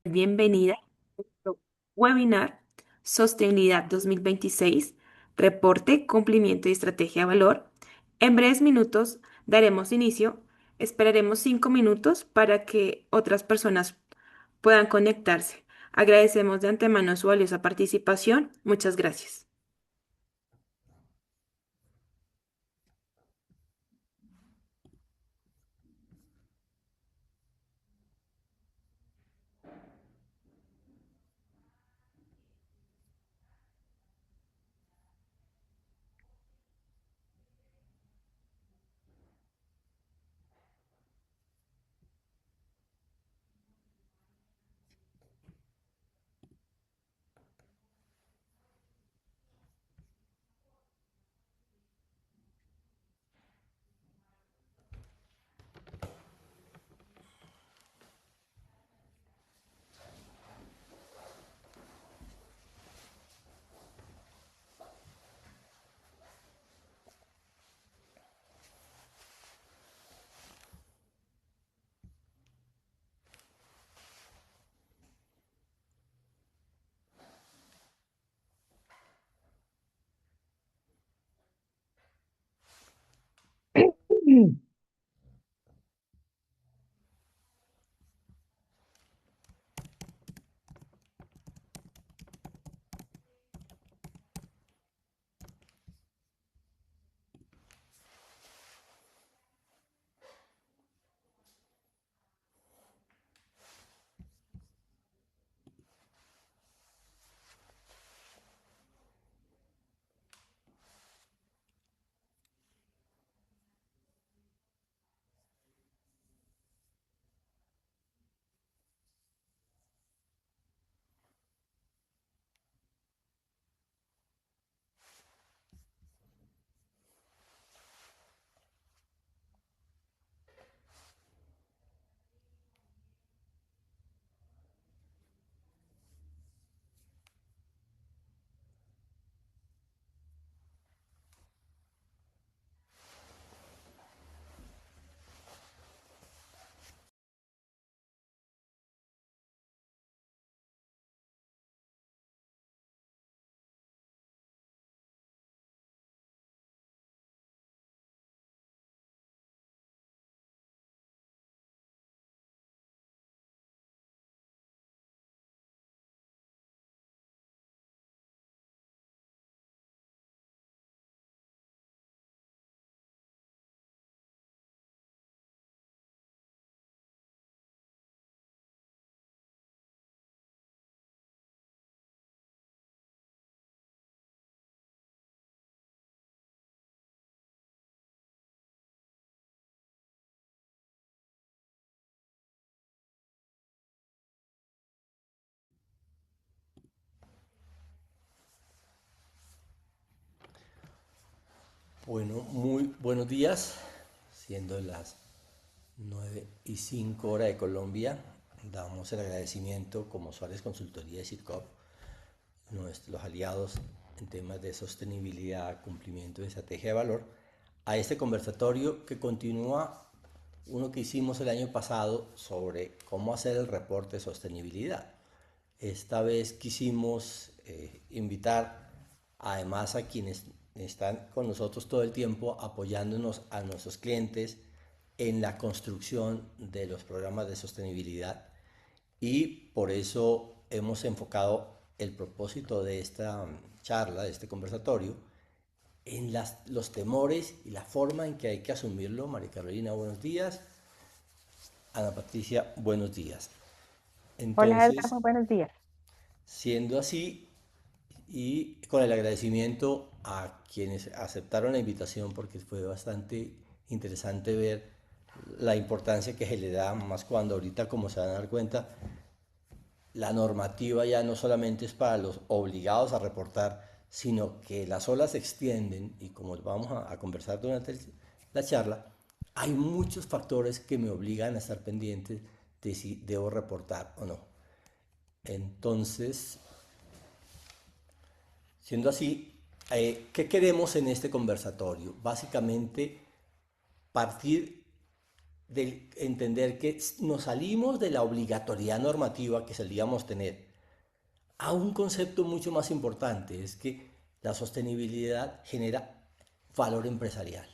Bienvenida a nuestro webinar Sostenibilidad 2026, Reporte, Cumplimiento y Estrategia de Valor. En breves minutos daremos inicio. Esperaremos 5 minutos para que otras personas puedan conectarse. Agradecemos de antemano su valiosa participación. Muchas gracias. Bueno, muy buenos días, siendo las 9:05 hora de Colombia. Damos el agradecimiento como Suárez Consultoría de CIRCOP, nuestros aliados en temas de sostenibilidad, cumplimiento de estrategia de valor, a este conversatorio que continúa uno que hicimos el año pasado sobre cómo hacer el reporte de sostenibilidad. Esta vez quisimos invitar además a quienes están con nosotros todo el tiempo apoyándonos a nuestros clientes en la construcción de los programas de sostenibilidad, y por eso hemos enfocado el propósito de esta charla, de este conversatorio, en los temores y la forma en que hay que asumirlo. María Carolina, buenos días. Ana Patricia, buenos días. Hola Edgar, Entonces, muy buenos días. siendo así, y con el agradecimiento a quienes aceptaron la invitación, porque fue bastante interesante ver la importancia que se le da, más cuando ahorita, como se van a dar cuenta, la normativa ya no solamente es para los obligados a reportar, sino que las olas se extienden, y como vamos a conversar durante la charla, hay muchos factores que me obligan a estar pendientes de si debo reportar o no. Entonces, siendo así, ¿qué queremos en este conversatorio? Básicamente, partir de entender que nos salimos de la obligatoriedad normativa que solíamos tener a un concepto mucho más importante, es que la sostenibilidad genera valor empresarial.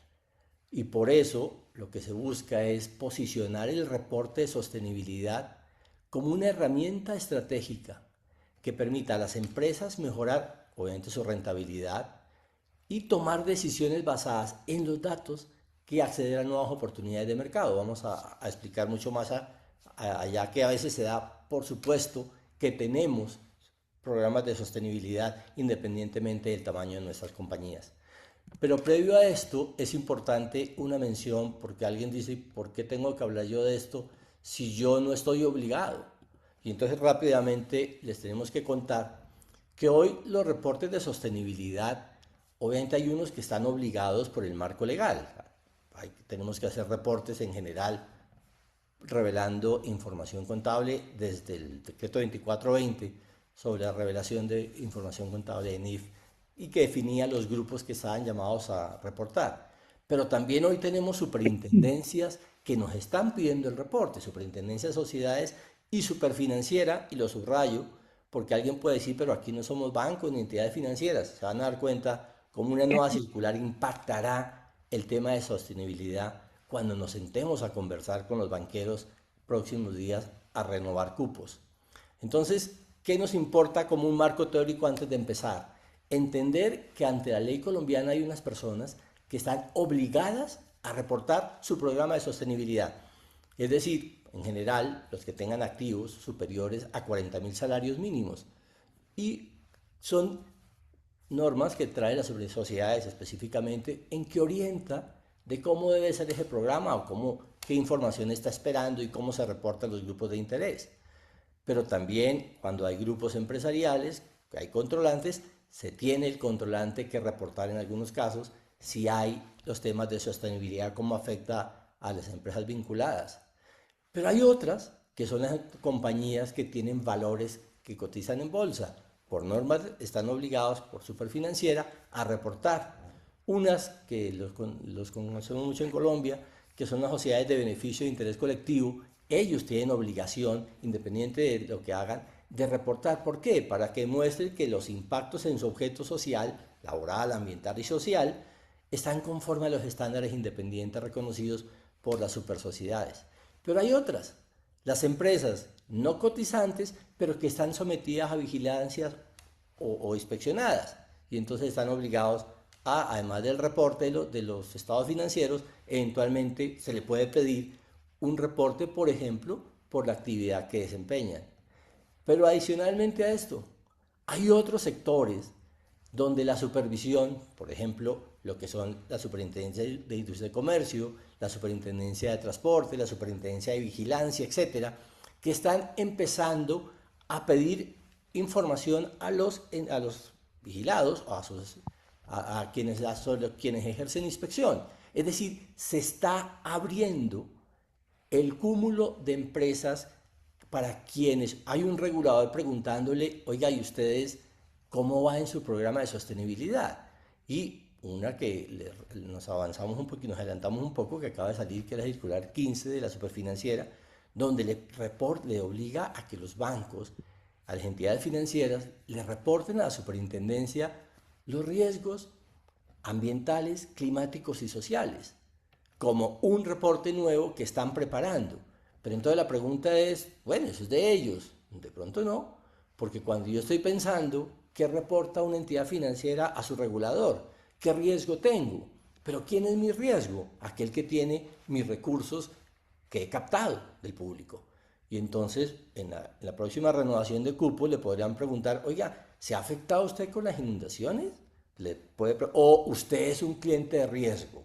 Y por eso lo que se busca es posicionar el reporte de sostenibilidad como una herramienta estratégica que permita a las empresas mejorar, obviamente, su rentabilidad y tomar decisiones basadas en los datos que acceder a nuevas oportunidades de mercado. Vamos a explicar mucho más allá, que a veces se da por supuesto que tenemos programas de sostenibilidad independientemente del tamaño de nuestras compañías. Pero previo a esto es importante una mención, porque alguien dice, ¿por qué tengo que hablar yo de esto si yo no estoy obligado? Y entonces rápidamente les tenemos que contar que hoy los reportes de sostenibilidad, obviamente hay unos que están obligados por el marco legal. Tenemos que hacer reportes en general revelando información contable desde el decreto 2420 sobre la revelación de información contable de NIF y que definía los grupos que estaban llamados a reportar. Pero también hoy tenemos superintendencias que nos están pidiendo el reporte, superintendencia de sociedades y superfinanciera, y lo subrayo, porque alguien puede decir, pero aquí no somos bancos ni entidades financieras. Se van a dar cuenta cómo una nueva circular impactará el tema de sostenibilidad cuando nos sentemos a conversar con los banqueros próximos días a renovar cupos. Entonces, ¿qué nos importa como un marco teórico antes de empezar? Entender que ante la ley colombiana hay unas personas que están obligadas a reportar su programa de sostenibilidad. Es decir, en general, los que tengan activos superiores a 40.000 salarios mínimos. Y son normas que trae las sociedades específicamente en que orienta de cómo debe ser ese programa o qué información está esperando y cómo se reportan los grupos de interés. Pero también cuando hay grupos empresariales, que hay controlantes, se tiene el controlante que reportar en algunos casos si hay los temas de sostenibilidad, cómo afecta a las empresas vinculadas. Pero hay otras que son las compañías que tienen valores que cotizan en bolsa. Por normas están obligados por Superfinanciera a reportar. Unas que los conocemos mucho en Colombia, que son las sociedades de beneficio de interés colectivo. Ellos tienen obligación, independiente de lo que hagan, de reportar. ¿Por qué? Para que muestren que los impactos en su objeto social, laboral, ambiental y social, están conforme a los estándares independientes reconocidos por las supersociedades. Pero hay otras, las empresas no cotizantes, pero que están sometidas a vigilancias o inspeccionadas. Y entonces están obligados a, además del reporte de los estados financieros, eventualmente se le puede pedir un reporte, por ejemplo, por la actividad que desempeñan. Pero adicionalmente a esto, hay otros sectores donde la supervisión, por ejemplo, lo que son la Superintendencia de Industria y Comercio, la Superintendencia de Transporte, la Superintendencia de Vigilancia, etcétera, que están empezando a pedir información a los vigilados, a quienes ejercen inspección. Es decir, se está abriendo el cúmulo de empresas para quienes hay un regulador preguntándole, oiga, ¿y ustedes cómo va en su programa de sostenibilidad? Y una que nos avanzamos un poco, nos adelantamos un poco, que acaba de salir, que es la circular 15 de la Superfinanciera, donde le obliga a que los bancos, a las entidades financieras, le reporten a la superintendencia los riesgos ambientales, climáticos y sociales, como un reporte nuevo que están preparando. Pero entonces la pregunta es, bueno, eso es de ellos. De pronto no, porque cuando yo estoy pensando qué reporta una entidad financiera a su regulador, qué riesgo tengo, pero ¿quién es mi riesgo? Aquel que tiene mis recursos que he captado del público. Y entonces en la próxima renovación de cupos le podrían preguntar, oiga, ¿se ha afectado usted con las inundaciones? O usted es un cliente de riesgo,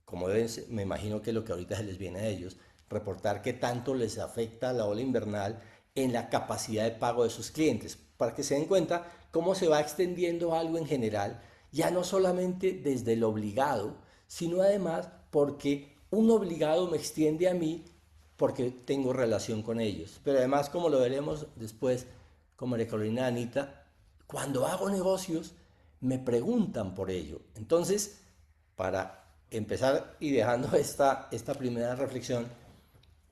como me imagino que es lo que ahorita se les viene a ellos, reportar qué tanto les afecta la ola invernal en la capacidad de pago de sus clientes, para que se den cuenta cómo se va extendiendo algo en general, ya no solamente desde el obligado, sino además porque un obligado me extiende a mí porque tengo relación con ellos. Pero además, como lo veremos después con María Carolina y Anita, cuando hago negocios me preguntan por ello. Entonces, para empezar y dejando esta primera reflexión,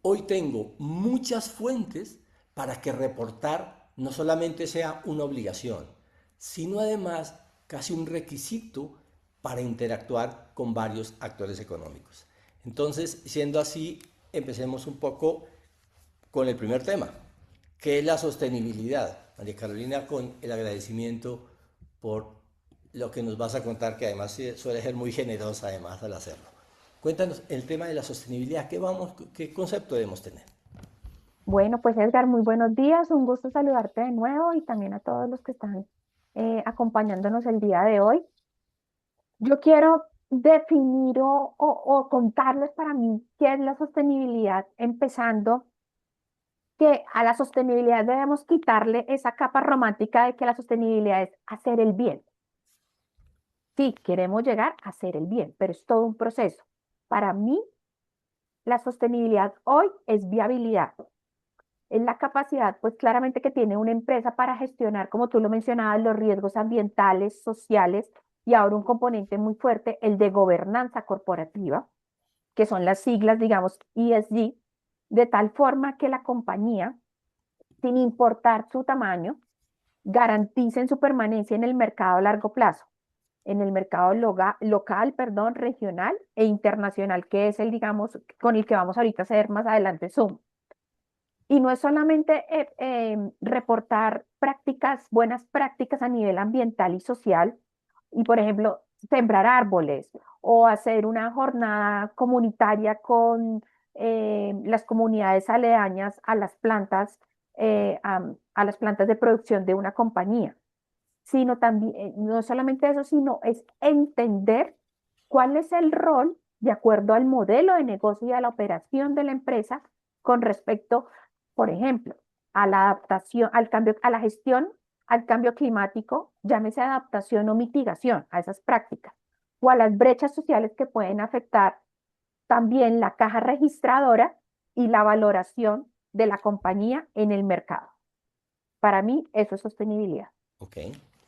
hoy tengo muchas fuentes para que reportar no solamente sea una obligación, sino además casi un requisito para interactuar con varios actores económicos. Entonces, siendo así, empecemos un poco con el primer tema, que es la sostenibilidad. María Carolina, con el agradecimiento por lo que nos vas a contar, que además suele ser muy generosa además al hacerlo. Cuéntanos el tema de la sostenibilidad, qué concepto debemos tener? Bueno, pues Edgar, muy buenos días. Un gusto saludarte de nuevo y también a todos los que están acompañándonos el día de hoy. Yo quiero definir o contarles para mí qué es la sostenibilidad, empezando que a la sostenibilidad debemos quitarle esa capa romántica de que la sostenibilidad es hacer el bien. Sí, queremos llegar a hacer el bien, pero es todo un proceso. Para mí, la sostenibilidad hoy es viabilidad. Es la capacidad, pues claramente que tiene una empresa para gestionar, como tú lo mencionabas, los riesgos ambientales, sociales y ahora un componente muy fuerte, el de gobernanza corporativa, que son las siglas, digamos, ESG, de tal forma que la compañía, sin importar su tamaño, garanticen su permanencia en el mercado a largo plazo, en el mercado local, perdón, regional e internacional, que es el, digamos, con el que vamos ahorita a hacer más adelante Zoom. Y no es solamente reportar prácticas, buenas prácticas a nivel ambiental y social, y por ejemplo, sembrar árboles o hacer una jornada comunitaria con las comunidades aledañas a las plantas, a las plantas de producción de una compañía, sino también, no solamente eso, sino es entender cuál es el rol de acuerdo al modelo de negocio y a la operación de la empresa con respecto, por ejemplo, a la adaptación, al cambio, a la gestión al cambio climático, llámese adaptación o mitigación a esas prácticas, o a las brechas sociales que pueden afectar también la caja registradora y la valoración de la compañía en el mercado. Para mí, eso es sostenibilidad. Ok,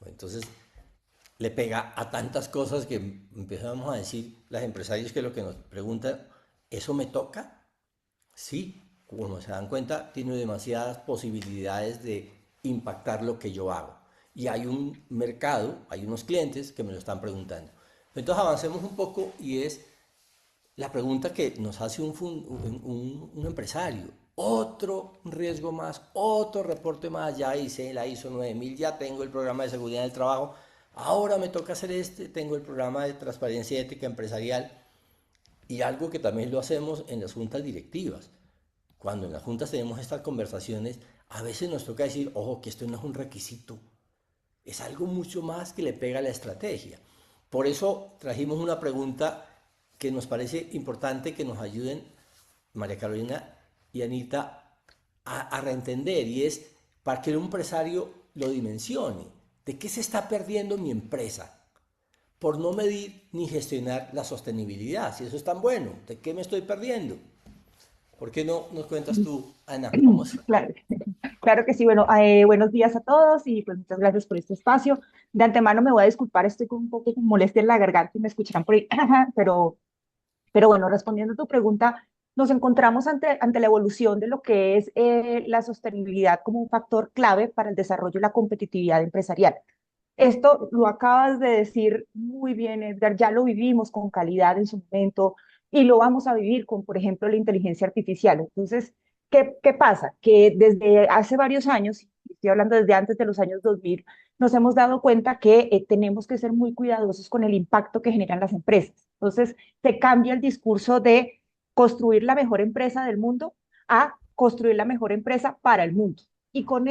entonces le pega a tantas cosas que empezamos a decir las empresarios que lo que nos preguntan, ¿eso me toca? Sí, como se dan cuenta, tiene demasiadas posibilidades de impactar lo que yo hago. Y hay un mercado, hay unos clientes que me lo están preguntando. Entonces avancemos un poco y es la pregunta que nos hace un empresario. Otro riesgo más, otro reporte más, ya hice la ISO 9000, ya tengo el programa de seguridad del trabajo, ahora me toca hacer tengo el programa de transparencia y ética empresarial y algo que también lo hacemos en las juntas directivas. Cuando en las juntas tenemos estas conversaciones, a veces nos toca decir, ojo, que esto no es un requisito, es algo mucho más que le pega a la estrategia. Por eso trajimos una pregunta que nos parece importante que nos ayuden María Carolina y Anita a reentender, y es para que un empresario lo dimensione. ¿De qué se está perdiendo mi empresa? Por no medir ni gestionar la sostenibilidad. Si eso es tan bueno, ¿de qué me estoy perdiendo? ¿Por qué no nos cuentas tú, Ana? ¿Cómo es? Claro, claro que sí. Bueno, buenos días a todos y pues muchas gracias por este espacio. De antemano me voy a disculpar, estoy con un poco con molestia en la garganta y me escucharán por ahí, pero bueno, respondiendo a tu pregunta, nos encontramos ante la evolución de lo que es la sostenibilidad como un factor clave para el desarrollo y la competitividad empresarial. Esto lo acabas de decir muy bien, Edgar, ya lo vivimos con calidad en su momento y lo vamos a vivir con, por ejemplo, la inteligencia artificial. Entonces, ¿qué pasa? Que desde hace varios años, estoy hablando desde antes de los años 2000, nos hemos dado cuenta que tenemos que ser muy cuidadosos con el impacto que generan las empresas. Entonces, se cambia el discurso de construir la mejor empresa del mundo a construir la mejor empresa para el mundo. Y con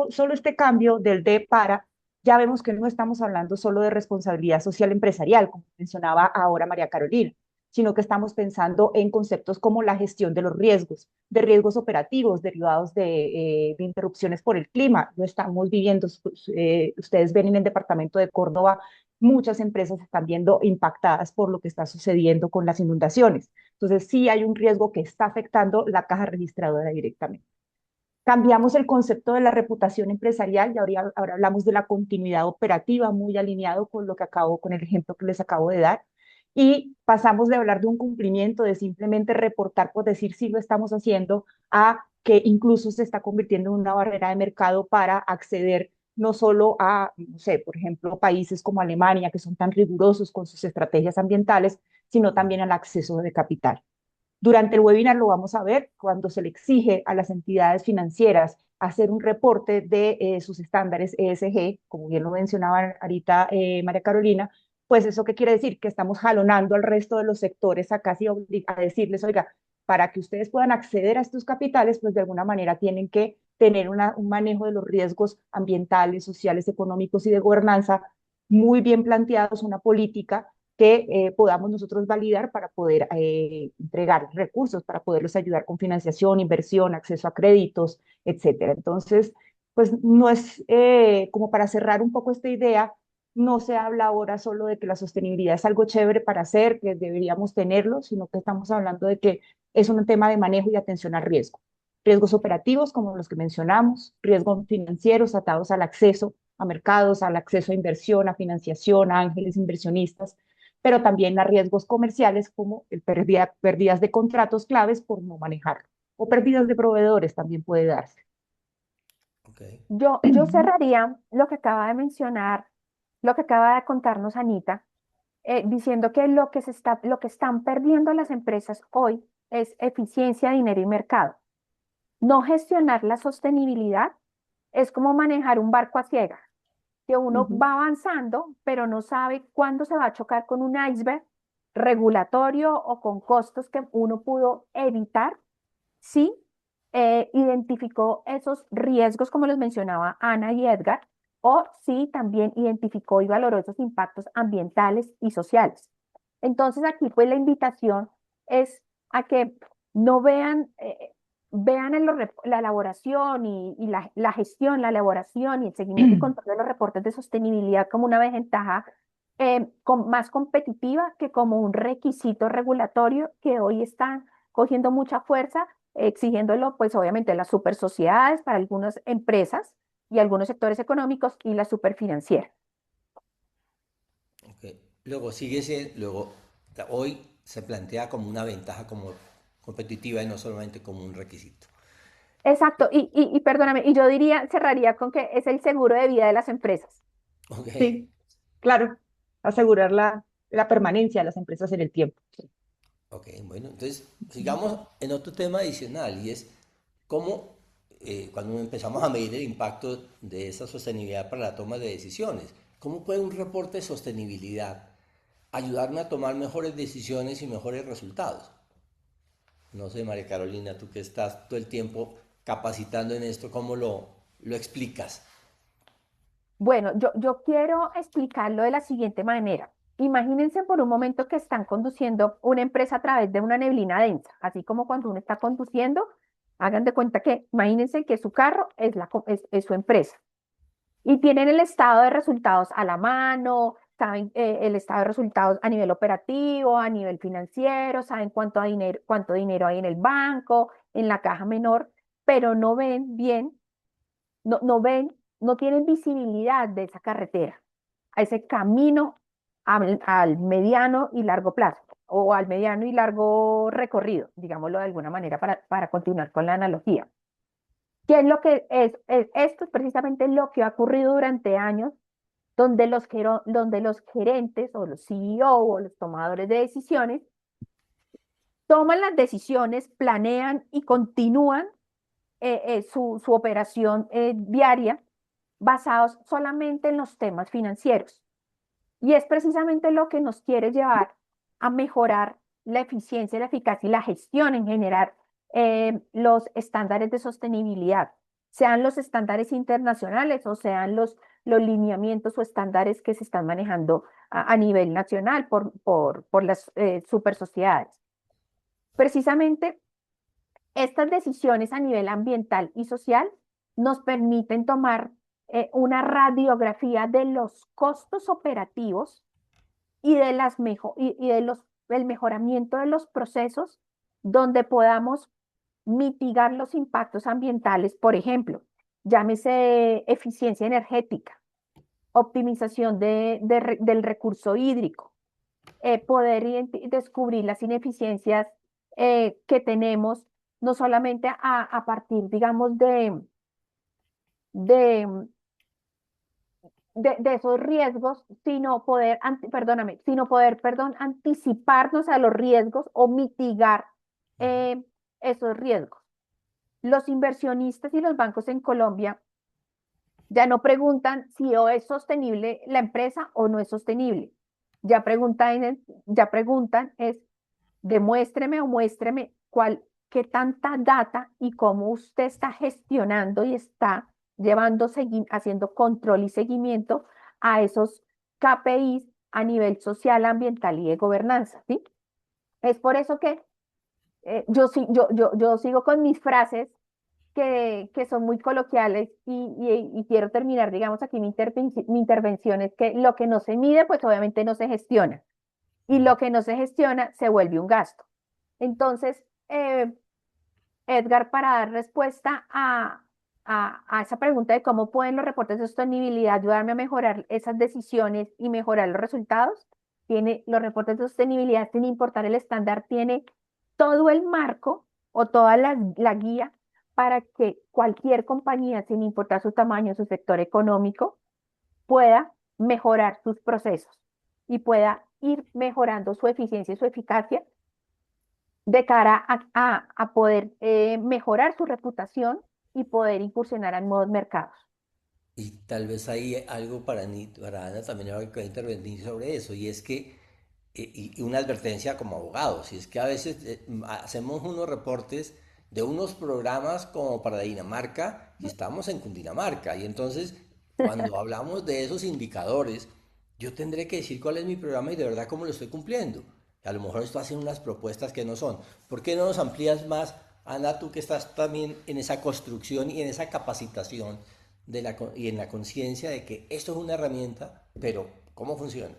solo este cambio del de para, ya vemos que no estamos hablando solo de responsabilidad social empresarial, como mencionaba ahora María Carolina, sino que estamos pensando en conceptos como la gestión de riesgos operativos derivados de interrupciones por el clima. Lo estamos viviendo, ustedes ven en el departamento de Córdoba, muchas empresas están viendo impactadas por lo que está sucediendo con las inundaciones. Entonces, sí hay un riesgo que está afectando la caja registradora directamente. Cambiamos el concepto de la reputación empresarial y ahora hablamos de la continuidad operativa, muy alineado con lo que acabo, con el ejemplo que les acabo de dar. y pasamos de hablar de un cumplimiento, de simplemente reportar por decir si lo estamos haciendo, a que incluso se está convirtiendo en una barrera de mercado para acceder no solo a, no sé, por ejemplo, países como Alemania, que son tan rigurosos con sus estrategias ambientales, sino también al acceso de capital. Durante el webinar lo vamos a ver cuando se le exige a las entidades financieras hacer un reporte de sus estándares ESG, como bien lo mencionaba ahorita María Carolina, pues eso qué quiere decir, que estamos jalonando al resto de los sectores a casi a decirles, oiga, para que ustedes puedan acceder a estos capitales, pues de alguna manera tienen que tener un manejo de los riesgos ambientales, sociales, económicos y de gobernanza muy bien planteados, una política que podamos nosotros validar para poder entregar recursos, para poderlos ayudar con financiación, inversión, acceso a créditos, etcétera. Entonces, pues no es como para cerrar un poco esta idea, no se habla ahora solo de que la sostenibilidad es algo chévere para hacer, que deberíamos tenerlo, sino que estamos hablando de que es un tema de manejo y atención al riesgo. Riesgos operativos, como los que mencionamos, riesgos financieros atados al acceso a mercados, al acceso a inversión, a financiación, a ángeles inversionistas, pero también a riesgos comerciales como pérdidas de contratos claves por no manejarlo, o pérdidas de proveedores también puede darse. Okay. Yo cerraría lo que acaba de mencionar, lo que acaba de contarnos Anita, diciendo que lo que están perdiendo las empresas hoy es eficiencia, dinero y mercado. No gestionar la sostenibilidad es como manejar un barco a ciegas, que uno Ujú. va avanzando, pero no sabe cuándo se va a chocar con un iceberg regulatorio o con costos que uno pudo evitar si identificó esos riesgos, como los mencionaba Ana y Edgar, o si también identificó y valoró esos impactos ambientales y sociales. Entonces aquí pues la invitación es a que no vean, vean la elaboración y la gestión, la elaboración y el seguimiento y control de los reportes de sostenibilidad como una ventaja más competitiva que como un requisito regulatorio que hoy están cogiendo mucha fuerza, exigiéndolo pues obviamente las super sociedades para algunas empresas y algunos sectores económicos y la superfinanciera. Okay. Luego, hoy se plantea como una ventaja como competitiva y no solamente como un requisito. Exacto, y perdóname, y yo diría, cerraría con que es el seguro de vida de las empresas. Ok, Sí, claro, asegurar la permanencia de las empresas en el tiempo. Sí. ok, bueno, entonces sigamos en otro tema adicional y es cómo cuando empezamos a medir el impacto de esa sostenibilidad para la toma de decisiones, ¿cómo puede un reporte de sostenibilidad ayudarme a tomar mejores decisiones y mejores resultados? No sé, María Carolina, tú que estás todo el tiempo capacitando en esto, ¿cómo lo explicas? Bueno, yo quiero explicarlo de la siguiente manera. Imagínense por un momento que están conduciendo una empresa a través de una neblina densa, así como cuando uno está conduciendo, hagan de cuenta que, imagínense que su carro es su empresa y tienen el estado de resultados a la mano, saben el estado de resultados a nivel operativo, a nivel financiero, saben cuánto dinero hay en el banco, en la caja menor, pero no ven bien, no ven, no tienen visibilidad de esa carretera, a ese camino al mediano y largo plazo, o al mediano y largo recorrido, digámoslo de alguna manera para continuar con la analogía. ¿Qué es lo que esto es precisamente lo que ha ocurrido durante años, donde los gerentes o los CEO o los tomadores de decisiones toman las decisiones, planean y continúan su operación diaria basados solamente en los temas financieros. Y es precisamente lo que nos quiere llevar a mejorar la eficiencia, la eficacia y la gestión en generar los estándares de sostenibilidad, sean los estándares internacionales o sean los lineamientos o estándares que se están manejando a nivel nacional por las super sociedades. Precisamente estas decisiones a nivel ambiental y social nos permiten tomar una radiografía de los costos operativos y de del mejoramiento de los procesos donde podamos mitigar los impactos ambientales, por ejemplo, llámese eficiencia energética, optimización del recurso hídrico, poder descubrir las ineficiencias que tenemos, no solamente a partir, digamos, de, de esos riesgos, sino poder, perdóname, sino poder, perdón, anticiparnos a los riesgos o mitigar eh, esos riesgos. Los inversionistas y los bancos en Colombia ya no preguntan si o es sostenible la empresa o no es sostenible. Ya preguntan es demuéstreme o muéstreme qué tanta data y cómo usted está gestionando y está haciendo control y seguimiento a esos KPIs a nivel social, ambiental y de gobernanza, ¿sí? Es por eso que yo sigo con mis frases que son muy coloquiales y quiero terminar, digamos, aquí mi intervención es que lo que no se mide, pues obviamente no se gestiona y lo que no se gestiona se vuelve un gasto. Entonces, Edgar, para dar respuesta a esa pregunta de cómo pueden los reportes de sostenibilidad ayudarme a mejorar esas decisiones y mejorar los resultados, los reportes de sostenibilidad, sin importar el estándar, tiene todo el marco o toda la guía para que cualquier compañía, sin importar su tamaño, su sector económico, pueda mejorar sus procesos y pueda ir mejorando su eficiencia y su eficacia de cara a poder mejorar su reputación y poder incursionar en nuevos mercados. Y tal vez hay algo para Ana también algo que intervenir sobre eso, y es que, y una advertencia como abogados, y es que a veces hacemos unos reportes de unos programas como para Dinamarca y estamos en Cundinamarca, y entonces cuando hablamos de esos indicadores, yo tendré que decir cuál es mi programa y de verdad cómo lo estoy cumpliendo. A lo mejor estoy haciendo unas propuestas que no son. ¿Por qué no nos amplías más, Ana, tú que estás también en esa construcción y en esa capacitación y en la conciencia de que esto es una herramienta, pero ¿cómo funciona?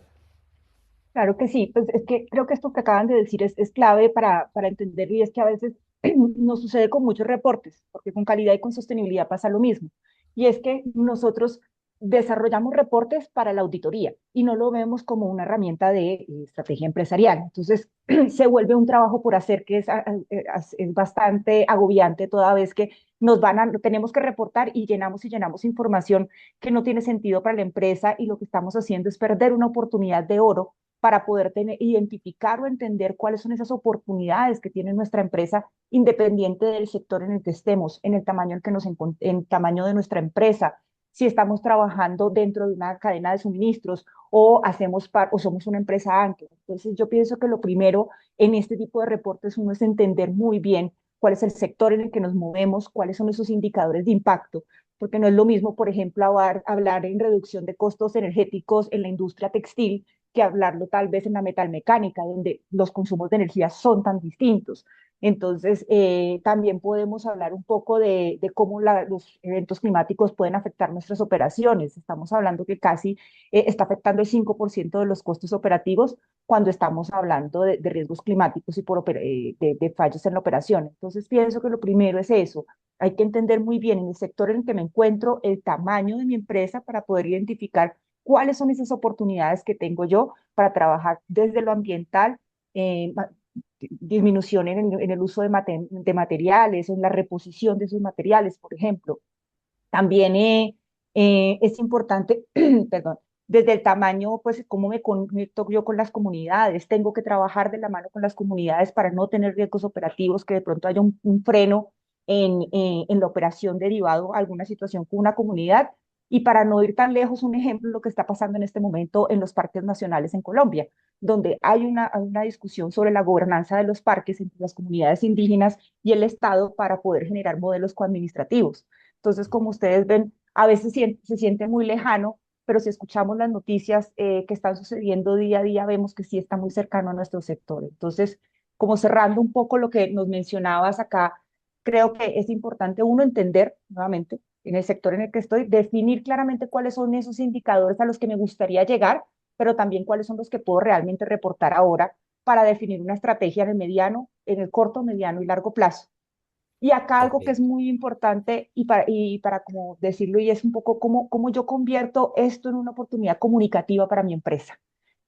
Claro que sí, pues es que creo que esto que acaban de decir es clave para entenderlo y es que a veces nos sucede con muchos reportes, porque con calidad y con sostenibilidad pasa lo mismo. Y es que nosotros desarrollamos reportes para la auditoría y no lo vemos como una herramienta de estrategia empresarial. Entonces se vuelve un trabajo por hacer que es bastante agobiante toda vez que tenemos que reportar y llenamos información que no tiene sentido para la empresa y lo que estamos haciendo es perder una oportunidad de oro para poder identificar o entender cuáles son esas oportunidades que tiene nuestra empresa, independiente del sector en el que estemos, en el tamaño en el tamaño de nuestra empresa, si estamos trabajando dentro de una cadena de suministros o somos una empresa ancla. Entonces, yo pienso que lo primero en este tipo de reportes uno es entender muy bien cuál es el sector en el que nos movemos, cuáles son esos indicadores de impacto, porque no es lo mismo, por ejemplo, hablar en reducción de costos energéticos en la industria textil que hablarlo tal vez en la metalmecánica, donde los consumos de energía son tan distintos. Entonces, también podemos hablar un poco de cómo los eventos climáticos pueden afectar nuestras operaciones. Estamos hablando que casi está afectando el 5% de los costos operativos cuando estamos hablando de riesgos climáticos y de fallos en la operación. Entonces, pienso que lo primero es eso. Hay que entender muy bien en el sector en el que me encuentro el tamaño de mi empresa para poder identificar cuáles son esas oportunidades que tengo yo para trabajar desde lo ambiental, eh, disminución en el uso de materiales, en la reposición de esos materiales, por ejemplo. También es importante, perdón, desde el tamaño, pues cómo me conecto yo con las comunidades. Tengo que trabajar de la mano con las comunidades para no tener riesgos operativos, que de pronto haya un freno en la operación derivado a alguna situación con una comunidad. Y para no ir tan lejos, un ejemplo, lo que está pasando en este momento en los parques nacionales en Colombia, donde hay una discusión sobre la gobernanza de los parques entre las comunidades indígenas y el Estado para poder generar modelos coadministrativos. Entonces, como ustedes ven, a veces se siente muy lejano, pero si escuchamos las noticias que están sucediendo día a día, vemos que sí está muy cercano a nuestro sector. Entonces, como cerrando un poco lo que nos mencionabas acá, creo que es importante uno entender, nuevamente, en el sector en el que estoy, definir claramente cuáles son esos indicadores a los que me gustaría llegar, pero también cuáles son los que puedo realmente reportar ahora para definir una estrategia en el mediano, en el corto, mediano y largo plazo. Y acá Ok. algo que es muy importante y para como decirlo, y es un poco cómo yo convierto esto en una oportunidad comunicativa para mi empresa.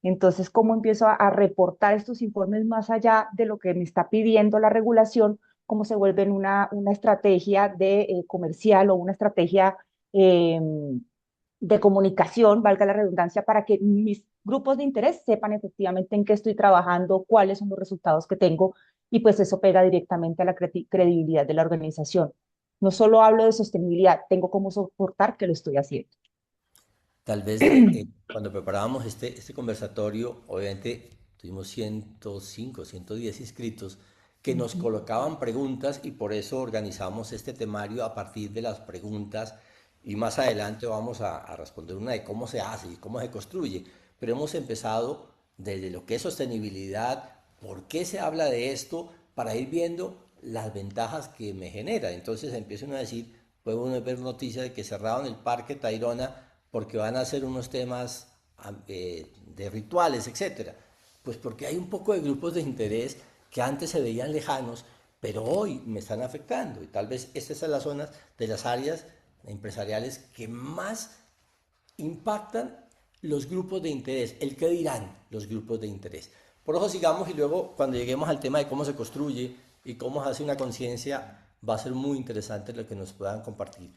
Entonces, ¿cómo empiezo a reportar estos informes más allá de lo que me está pidiendo la regulación? ¿Cómo se vuelven una estrategia de comercial o una estrategia eh, de comunicación, valga la redundancia, para que mis grupos de interés sepan efectivamente en qué estoy trabajando, cuáles son los resultados que tengo y pues eso pega directamente a la credibilidad de la organización. No solo hablo de sostenibilidad, tengo cómo soportar que lo estoy haciendo. Tal vez cuando preparábamos este conversatorio, obviamente tuvimos 105, 110 inscritos que nos Ujú. colocaban preguntas y por eso organizamos este temario a partir de las preguntas y más adelante vamos a responder una de cómo se hace y cómo se construye. Pero hemos empezado desde lo que es sostenibilidad, por qué se habla de esto, para ir viendo las ventajas que me genera. Entonces empiezan a decir, puede uno ver noticias de que cerraron el Parque Tayrona porque van a hacer unos temas de rituales, etcétera. Pues porque hay un poco de grupos de interés que antes se veían lejanos, pero hoy me están afectando. Y tal vez estas son las zonas de las áreas empresariales que más impactan los grupos de interés, el que dirán los grupos de interés. Por eso sigamos y luego cuando lleguemos al tema de cómo se construye y cómo se hace una conciencia, va a ser muy interesante lo que nos puedan compartir.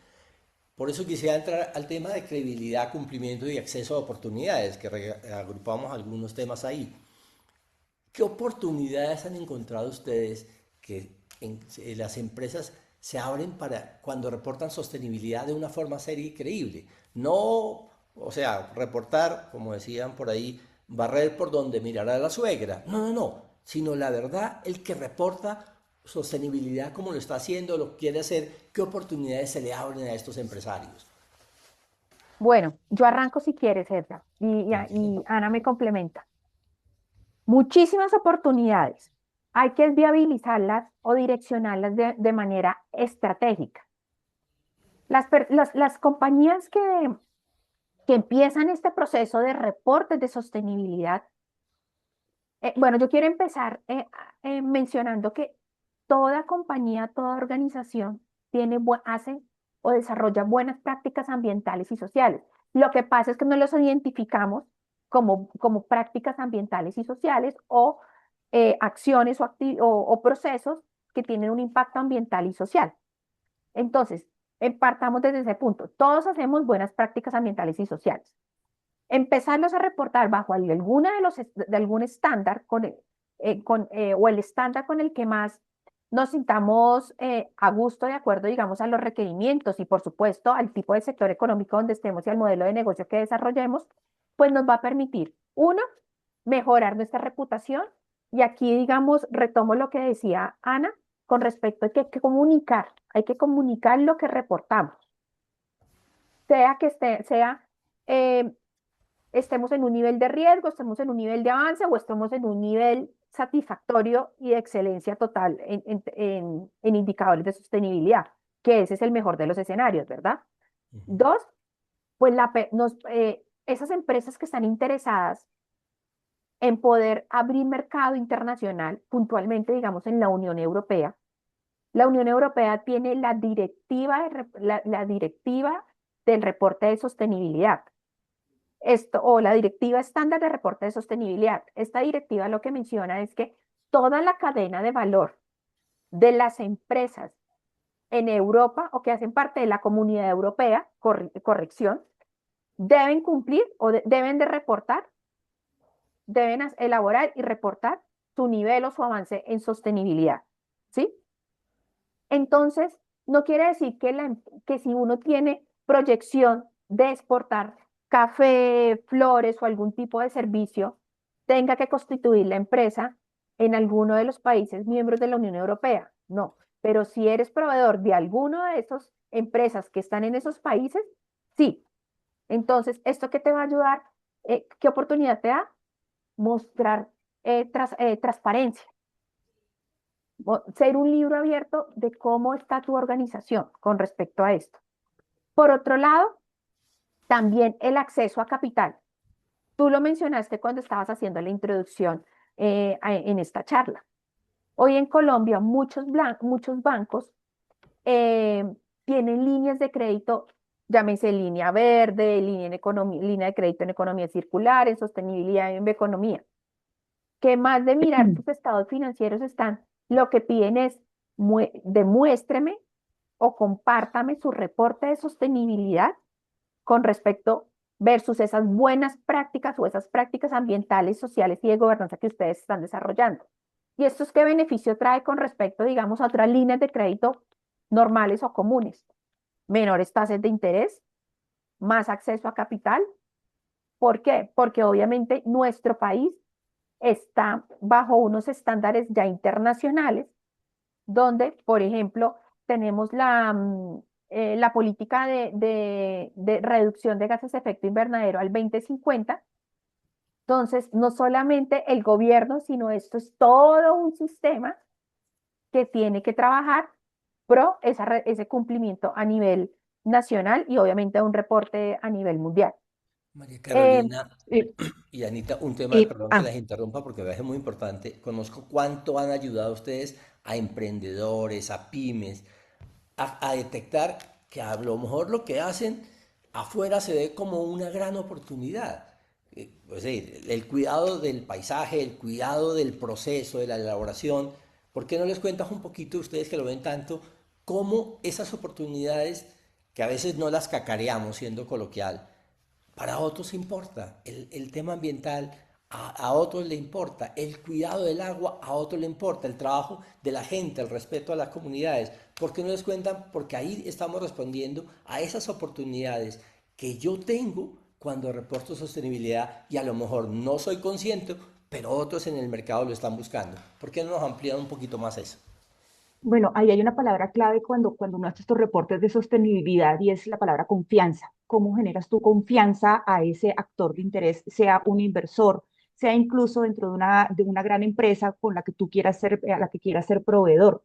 Por eso quisiera entrar al tema de credibilidad, cumplimiento y acceso a oportunidades, que agrupamos algunos temas ahí. ¿Qué oportunidades han encontrado ustedes que las empresas se abren para cuando reportan sostenibilidad de una forma seria y creíble? No, o sea, reportar, como decían por ahí, barrer por donde mirará la suegra. No, no, no, sino la verdad, el que reporta sostenibilidad como lo está haciendo, lo quiere hacer, ¿qué oportunidades se le abren a estos empresarios? Bueno, yo arranco si quieres, Edgar, y Ana me complementa. Muchísimas oportunidades. Hay que viabilizarlas o direccionarlas de manera estratégica. Las compañías que empiezan este proceso de reportes de sostenibilidad, bueno, yo quiero empezar mencionando que toda compañía, toda organización hace o desarrolla buenas prácticas ambientales y sociales. Lo que pasa es que no los identificamos como prácticas ambientales y sociales o acciones o procesos que tienen un impacto ambiental y social. Entonces, partamos desde ese punto. Todos hacemos buenas prácticas ambientales y sociales. Empezarlos a reportar bajo de algún estándar o el estándar con el que más nos sintamos a gusto de acuerdo, digamos, a los requerimientos y, por supuesto, al tipo de sector económico donde estemos y al modelo de negocio que desarrollemos, pues nos va a permitir, uno, mejorar nuestra reputación. Y aquí, digamos, retomo lo que decía Ana con respecto a que hay que comunicar lo que reportamos, sea que eh, estemos en un nivel de riesgo, estemos en un nivel de avance o estemos en un nivel satisfactorio y de excelencia total en indicadores de sostenibilidad, que ese es el mejor de los escenarios, ¿verdad? Dos, pues esas empresas que están interesadas en poder abrir mercado internacional, puntualmente, digamos, en la Unión Europea tiene la directiva del reporte de sostenibilidad. O la directiva estándar de reporte de sostenibilidad. Esta directiva lo que menciona es que toda la cadena de valor de las empresas en Europa o que hacen parte de la comunidad europea, corrección, deben cumplir o deben de reportar, deben elaborar y reportar su nivel o su avance en sostenibilidad. ¿Sí? Entonces, no quiere decir que si uno tiene proyección de exportar café, flores o algún tipo de servicio, tenga que constituir la empresa en alguno de los países miembros de la Unión Europea. No, pero si eres proveedor de alguno de esas empresas que están en esos países, sí. Entonces, ¿esto qué te va a ayudar? ¿Qué oportunidad te da? Mostrar transparencia, ser un libro abierto de cómo está tu organización con respecto a esto. Por otro lado, también el acceso a capital. Tú lo mencionaste cuando estabas haciendo la introducción en esta charla. Hoy en Colombia muchos bancos eh, tienen líneas de crédito llámese línea verde, línea en economía, línea de crédito en economía circular, en sostenibilidad en economía, que más de mirar tus estados financieros están, lo que piden es demuéstreme o compártame su reporte de sostenibilidad con respecto versus esas buenas prácticas o esas prácticas ambientales, sociales y de gobernanza que ustedes están desarrollando. ¿Y esto es qué beneficio trae con respecto, digamos, a otras líneas de crédito normales o comunes? Menores tasas de interés, más acceso a capital. ¿Por qué? Porque obviamente nuestro país está bajo unos estándares ya internacionales, donde, por ejemplo, tenemos la política de reducción de gases de efecto invernadero al 2050. Entonces, no solamente el gobierno, sino esto es todo un sistema que tiene que trabajar pro ese cumplimiento a nivel nacional y obviamente un reporte a nivel mundial. María Eh, Carolina Y, y Anita, un tema, y, perdón que ah, las interrumpa porque me parece muy importante. Conozco cuánto han ayudado ustedes a emprendedores, a pymes, a detectar que a lo mejor lo que hacen afuera se ve como una gran oportunidad. Es decir, el cuidado del paisaje, el cuidado del proceso, de la elaboración. ¿Por qué no les cuentas un poquito, ustedes que lo ven tanto, cómo esas oportunidades, que a veces no las cacareamos siendo coloquial, para otros importa el tema ambiental, a otros le importa el cuidado del agua, a otros le importa el trabajo de la gente, el respeto a las comunidades? ¿Por qué no les cuentan? Porque ahí estamos respondiendo a esas oportunidades que yo tengo cuando reporto sostenibilidad y a lo mejor no soy consciente, pero otros en el mercado lo están buscando. ¿Por qué no nos amplían un poquito más eso? bueno, ahí hay una palabra clave cuando uno hace estos reportes de sostenibilidad y es la palabra confianza. ¿Cómo generas tu confianza a ese actor de interés, sea un inversor, sea incluso dentro de una gran empresa con la que tú quieras ser, a la que quieras ser proveedor?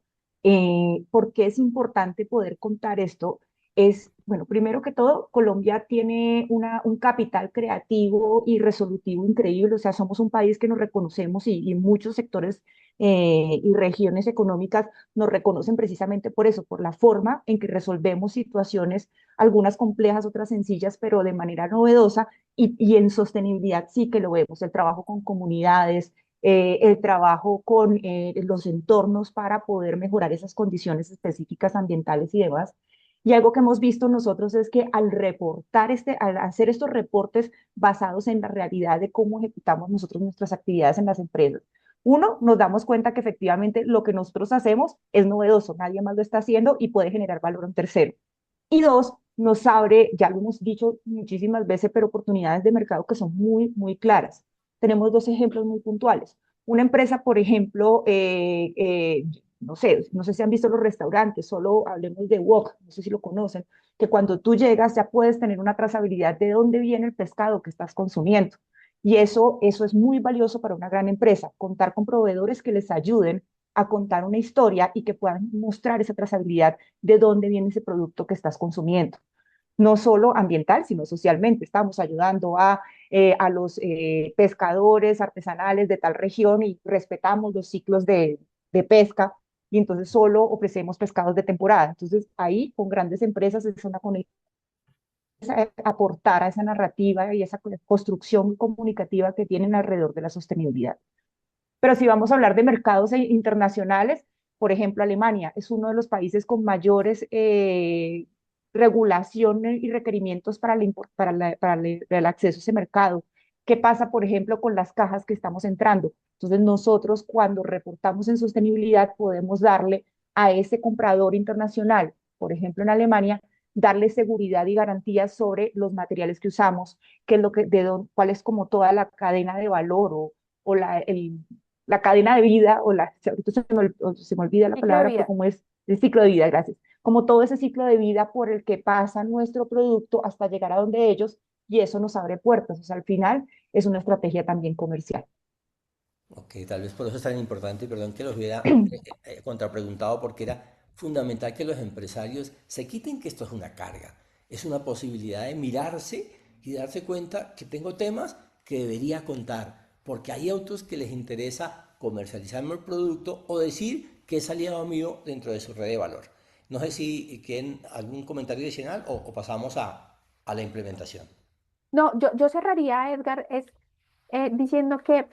¿Por qué es importante poder contar esto? Es, bueno, primero que todo, Colombia tiene un capital creativo y resolutivo increíble, o sea, somos un país que nos reconocemos y muchos sectores y regiones económicas nos reconocen precisamente por eso, por la forma en que resolvemos situaciones, algunas complejas, otras sencillas, pero de manera novedosa y en sostenibilidad sí que lo vemos, el trabajo con comunidades, el trabajo con los entornos para poder mejorar esas condiciones específicas ambientales y demás. Y algo que hemos visto nosotros es que al reportar al hacer estos reportes basados en la realidad de cómo ejecutamos nosotros nuestras actividades en las empresas, uno, nos damos cuenta que efectivamente lo que nosotros hacemos es novedoso, nadie más lo está haciendo y puede generar valor a un tercero. Y dos, nos abre, ya lo hemos dicho muchísimas veces, pero oportunidades de mercado que son muy, muy claras. Tenemos dos ejemplos muy puntuales. Una empresa, por ejemplo, no sé si han visto los restaurantes, solo hablemos de Wok, no sé si lo conocen, que cuando tú llegas ya puedes tener una trazabilidad de dónde viene el pescado que estás consumiendo. Y eso es muy valioso para una gran empresa, contar con proveedores que les ayuden a contar una historia y que puedan mostrar esa trazabilidad de dónde viene ese producto que estás consumiendo. No solo ambiental, sino socialmente. Estamos ayudando a los pescadores artesanales de tal región y respetamos los ciclos de pesca y entonces solo ofrecemos pescados de temporada. Entonces ahí con grandes empresas es una conexión, aportar a esa narrativa y esa construcción comunicativa que tienen alrededor de la sostenibilidad. Pero si vamos a hablar de mercados internacionales, por ejemplo, Alemania es uno de los países con mayores regulaciones y requerimientos para el acceso a ese mercado. ¿Qué pasa, por ejemplo, con las cajas que estamos entrando? Entonces, nosotros cuando reportamos en sostenibilidad podemos darle a ese comprador internacional, por ejemplo, en Alemania, darle seguridad y garantías sobre los materiales que usamos, qué es lo que, cuál es como toda la cadena de valor o la cadena de vida, ahorita se me olvida la Ciclo de palabra, pero vida. como es el ciclo de vida, gracias, como todo ese ciclo de vida por el que pasa nuestro producto hasta llegar a donde ellos, y eso nos abre puertas, o sea, al final es una estrategia también comercial. Ok, tal vez por eso es tan importante, y perdón que los hubiera contrapreguntado, porque era fundamental que los empresarios se quiten que esto es una carga, es una posibilidad de mirarse y darse cuenta que tengo temas que debería contar, porque hay otros que les interesa comercializarme el producto o decir que es aliado mío dentro de su red de valor. No sé si quieren algún comentario adicional o pasamos a la implementación. No, yo cerraría, Edgar, es diciendo que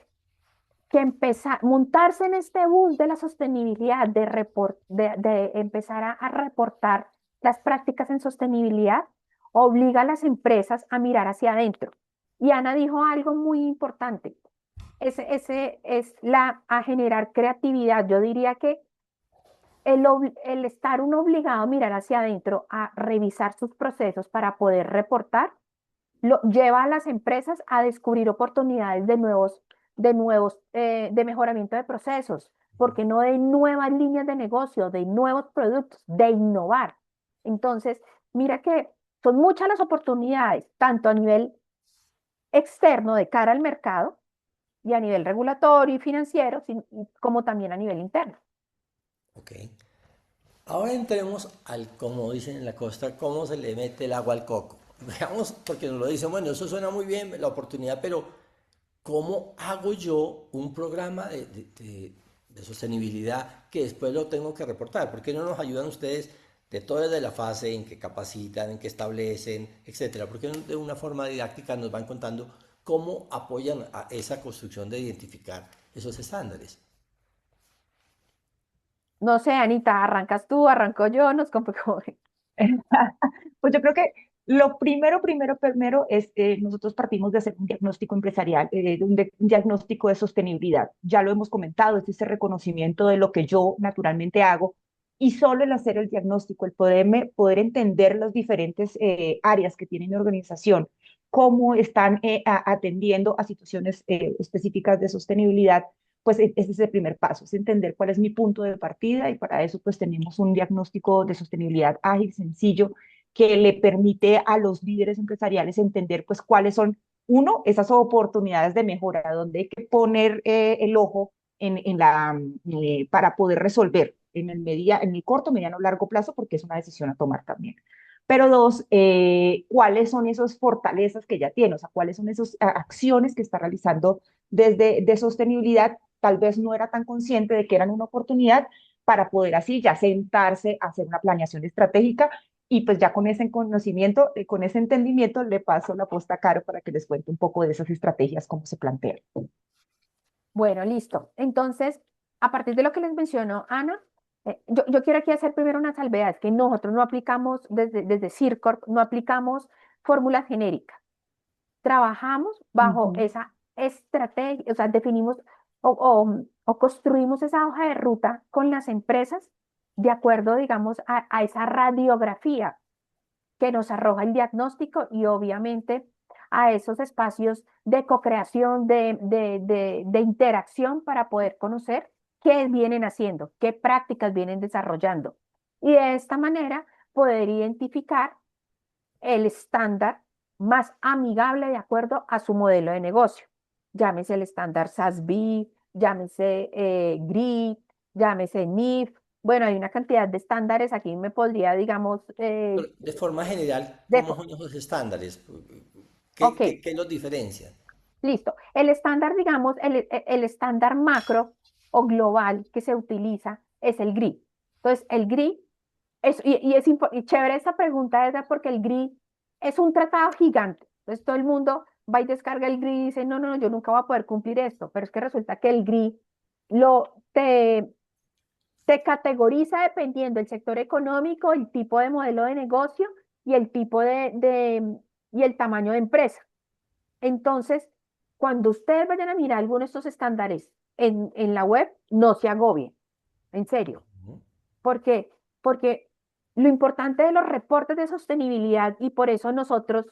empezar, montarse en este bus de la sostenibilidad, de empezar a reportar las prácticas en sostenibilidad, obliga a las empresas a mirar hacia adentro. Y Ana dijo algo muy importante, ese es a generar creatividad. Yo diría que el estar uno obligado a mirar hacia adentro, a revisar sus procesos para poder reportar, lo lleva a las empresas a descubrir oportunidades de mejoramiento de procesos, porque no de nuevas líneas de negocio, de nuevos productos, de innovar. Entonces, mira que son muchas las oportunidades, tanto a nivel externo de cara al mercado y a nivel regulatorio y financiero, como también a nivel interno. Ok. Ahora entremos al, como dicen en la costa, cómo se le mete el agua al coco. Veamos, porque nos lo dicen, bueno, eso suena muy bien, la oportunidad, pero ¿cómo hago yo un programa de sostenibilidad que después lo tengo que reportar? ¿Por qué no nos ayudan ustedes de toda de la fase en que capacitan, en que establecen, etcétera? ¿Por qué no de una forma didáctica nos van contando cómo apoyan a esa construcción de identificar esos estándares? No sé, Anita, ¿arrancas tú, arranco yo? Pues yo creo que lo primero es nosotros partimos de hacer un diagnóstico empresarial, un diagnóstico de sostenibilidad. Ya lo hemos comentado, es ese reconocimiento de lo que yo naturalmente hago y solo el hacer el diagnóstico, el poder entender las diferentes áreas que tiene mi organización, cómo están atendiendo a situaciones específicas de sostenibilidad, pues ese es el primer paso, es entender cuál es mi punto de partida y para eso pues tenemos un diagnóstico de sostenibilidad ágil, sencillo, que le permite a los líderes empresariales entender pues cuáles son, uno, esas oportunidades de mejora, donde hay que poner el ojo para poder resolver en el corto, mediano, largo plazo, porque es una decisión a tomar también. Pero dos, cuáles son esas fortalezas que ya tiene, o sea, cuáles son esas acciones que está realizando desde de sostenibilidad, tal vez no era tan consciente de que eran una oportunidad para poder así ya sentarse a hacer una planeación estratégica y pues ya con ese conocimiento, con ese entendimiento, le paso la posta a Caro para que les cuente un poco de esas estrategias, cómo se plantean. Bueno, listo. Entonces, a partir de lo que les mencionó Ana, yo quiero aquí hacer primero una salvedad, es que nosotros no aplicamos, desde CIRCORP, no aplicamos fórmulas genéricas. Trabajamos bajo Ujú. esa estrategia, o sea, definimos o construimos esa hoja de ruta con las empresas de acuerdo, digamos, a esa radiografía que nos arroja el diagnóstico y obviamente a esos espacios de co-creación, de interacción para poder conocer qué vienen haciendo, qué prácticas vienen desarrollando. Y de esta manera poder identificar el estándar más amigable de acuerdo a su modelo de negocio. Llámese el estándar SASB, llámese GRI, llámese NIF. Bueno, hay una cantidad de estándares. Aquí me podría, digamos, Pero de forma general, de, ¿cómo son esos estándares? ok, ¿Qué los diferencian? listo. El estándar, digamos, el estándar macro o global que se utiliza es el GRI. Entonces, el GRI y chévere esa pregunta, Edgar, porque el GRI es un tratado gigante. Entonces, todo el mundo va y descarga el GRI y dice, no, no, no, yo nunca voy a poder cumplir esto. Pero es que resulta que el GRI lo, te categoriza dependiendo del sector económico, el tipo de modelo de negocio y el tipo y el tamaño de empresa. Entonces, cuando ustedes vayan a mirar alguno de estos estándares en la web, no se agobien, en serio. Ujú. ¿Por qué? Porque lo importante de los reportes de sostenibilidad, y por eso nosotros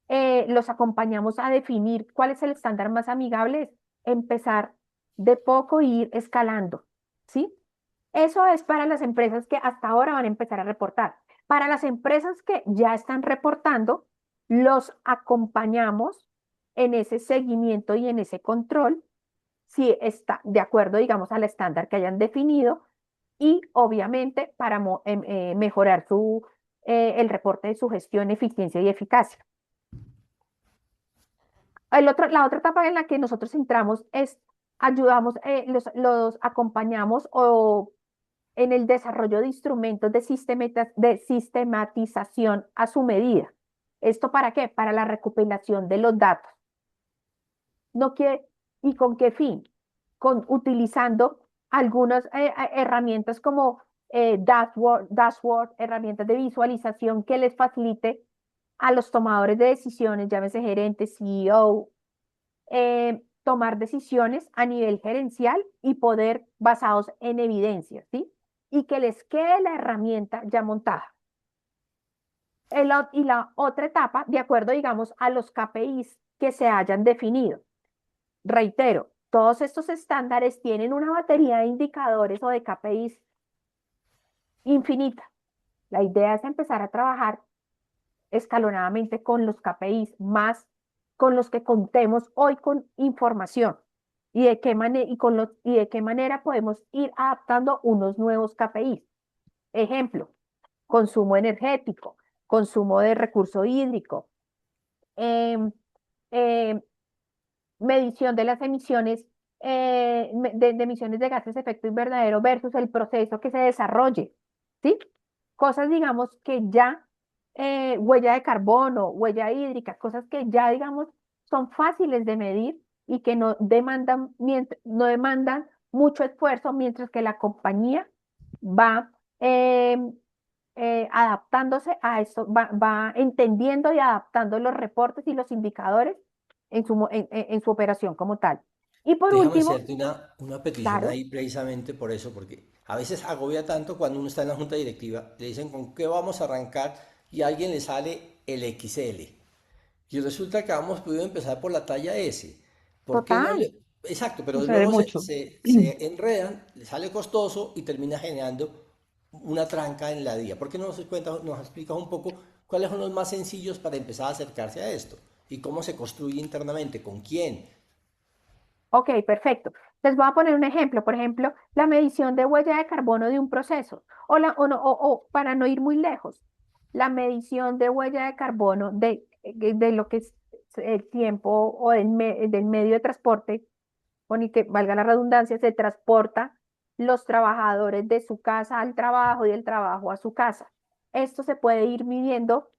los acompañamos a definir cuál es el estándar más amigable, es empezar de poco e ir escalando, ¿sí? Eso es para las empresas que hasta ahora van a empezar a reportar. Para las empresas que ya están reportando, los acompañamos en ese seguimiento y en ese control, si está de acuerdo, digamos, al estándar que hayan definido y obviamente para mejorar el reporte de su gestión, eficiencia y eficacia. La otra etapa en la que nosotros entramos es ayudamos, los acompañamos en el desarrollo de instrumentos de sistematización a su medida. ¿Esto para qué? Para la recopilación de los datos. No quiere, ¿y con qué fin? Utilizando algunas herramientas como dashboard, herramientas de visualización que les facilite a los tomadores de decisiones, llámese gerentes, CEO, tomar decisiones a nivel gerencial y poder basados en evidencias, ¿sí? Y que les quede la herramienta ya montada. Y la otra etapa, de acuerdo, digamos, a los KPIs que se hayan definido. Reitero, todos estos estándares tienen una batería de indicadores o de KPIs infinita. La idea es empezar a trabajar escalonadamente con los KPIs, más con los que contemos hoy con información y de qué manera podemos ir adaptando unos nuevos KPIs. Ejemplo, consumo energético, consumo de recurso hídrico, em, em, medición de las emisiones de emisiones de gases de efecto invernadero versus el proceso que se desarrolle, ¿sí? Cosas, digamos, que ya, huella de carbono, huella hídrica, cosas que ya, digamos, son fáciles de medir y que no demandan mucho esfuerzo mientras que la compañía va adaptándose a esto, va entendiendo y adaptando los reportes y los indicadores en su operación como tal. Y por Déjame último, hacerte una petición claro, ahí precisamente por eso, porque a veces agobia tanto cuando uno está en la junta directiva, le dicen con qué vamos a arrancar y a alguien le sale el XL. Y resulta que hemos podido empezar por la talla S. ¿Por qué no total. le...? Exacto, pero Sucede luego mucho. se enredan, le sale costoso y termina generando una tranca en la vía. ¿Por qué no nos cuentas, nos explicas un poco cuáles son los más sencillos para empezar a acercarse a esto? Y cómo se construye internamente, con quién. Ok, perfecto. Les voy a poner un ejemplo. Por ejemplo, la medición de huella de carbono de un proceso. O para no ir muy lejos, la medición de huella de carbono de lo que es el tiempo o del medio de transporte, o ni que valga la redundancia, se transporta los trabajadores de su casa al trabajo y del trabajo a su casa. Esto se puede ir midiendo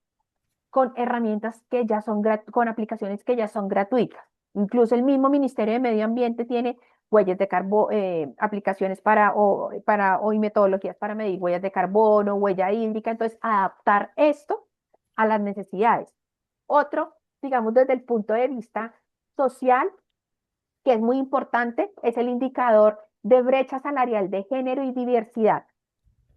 con herramientas que ya son, con aplicaciones que ya son gratuitas. Incluso el mismo Ministerio de Medio Ambiente tiene huellas de carbono, aplicaciones y metodologías para medir huellas de carbono, huella hídrica. Entonces, adaptar esto a las necesidades. Otro, digamos, desde el punto de vista social, que es muy importante, es el indicador de brecha salarial de género y diversidad.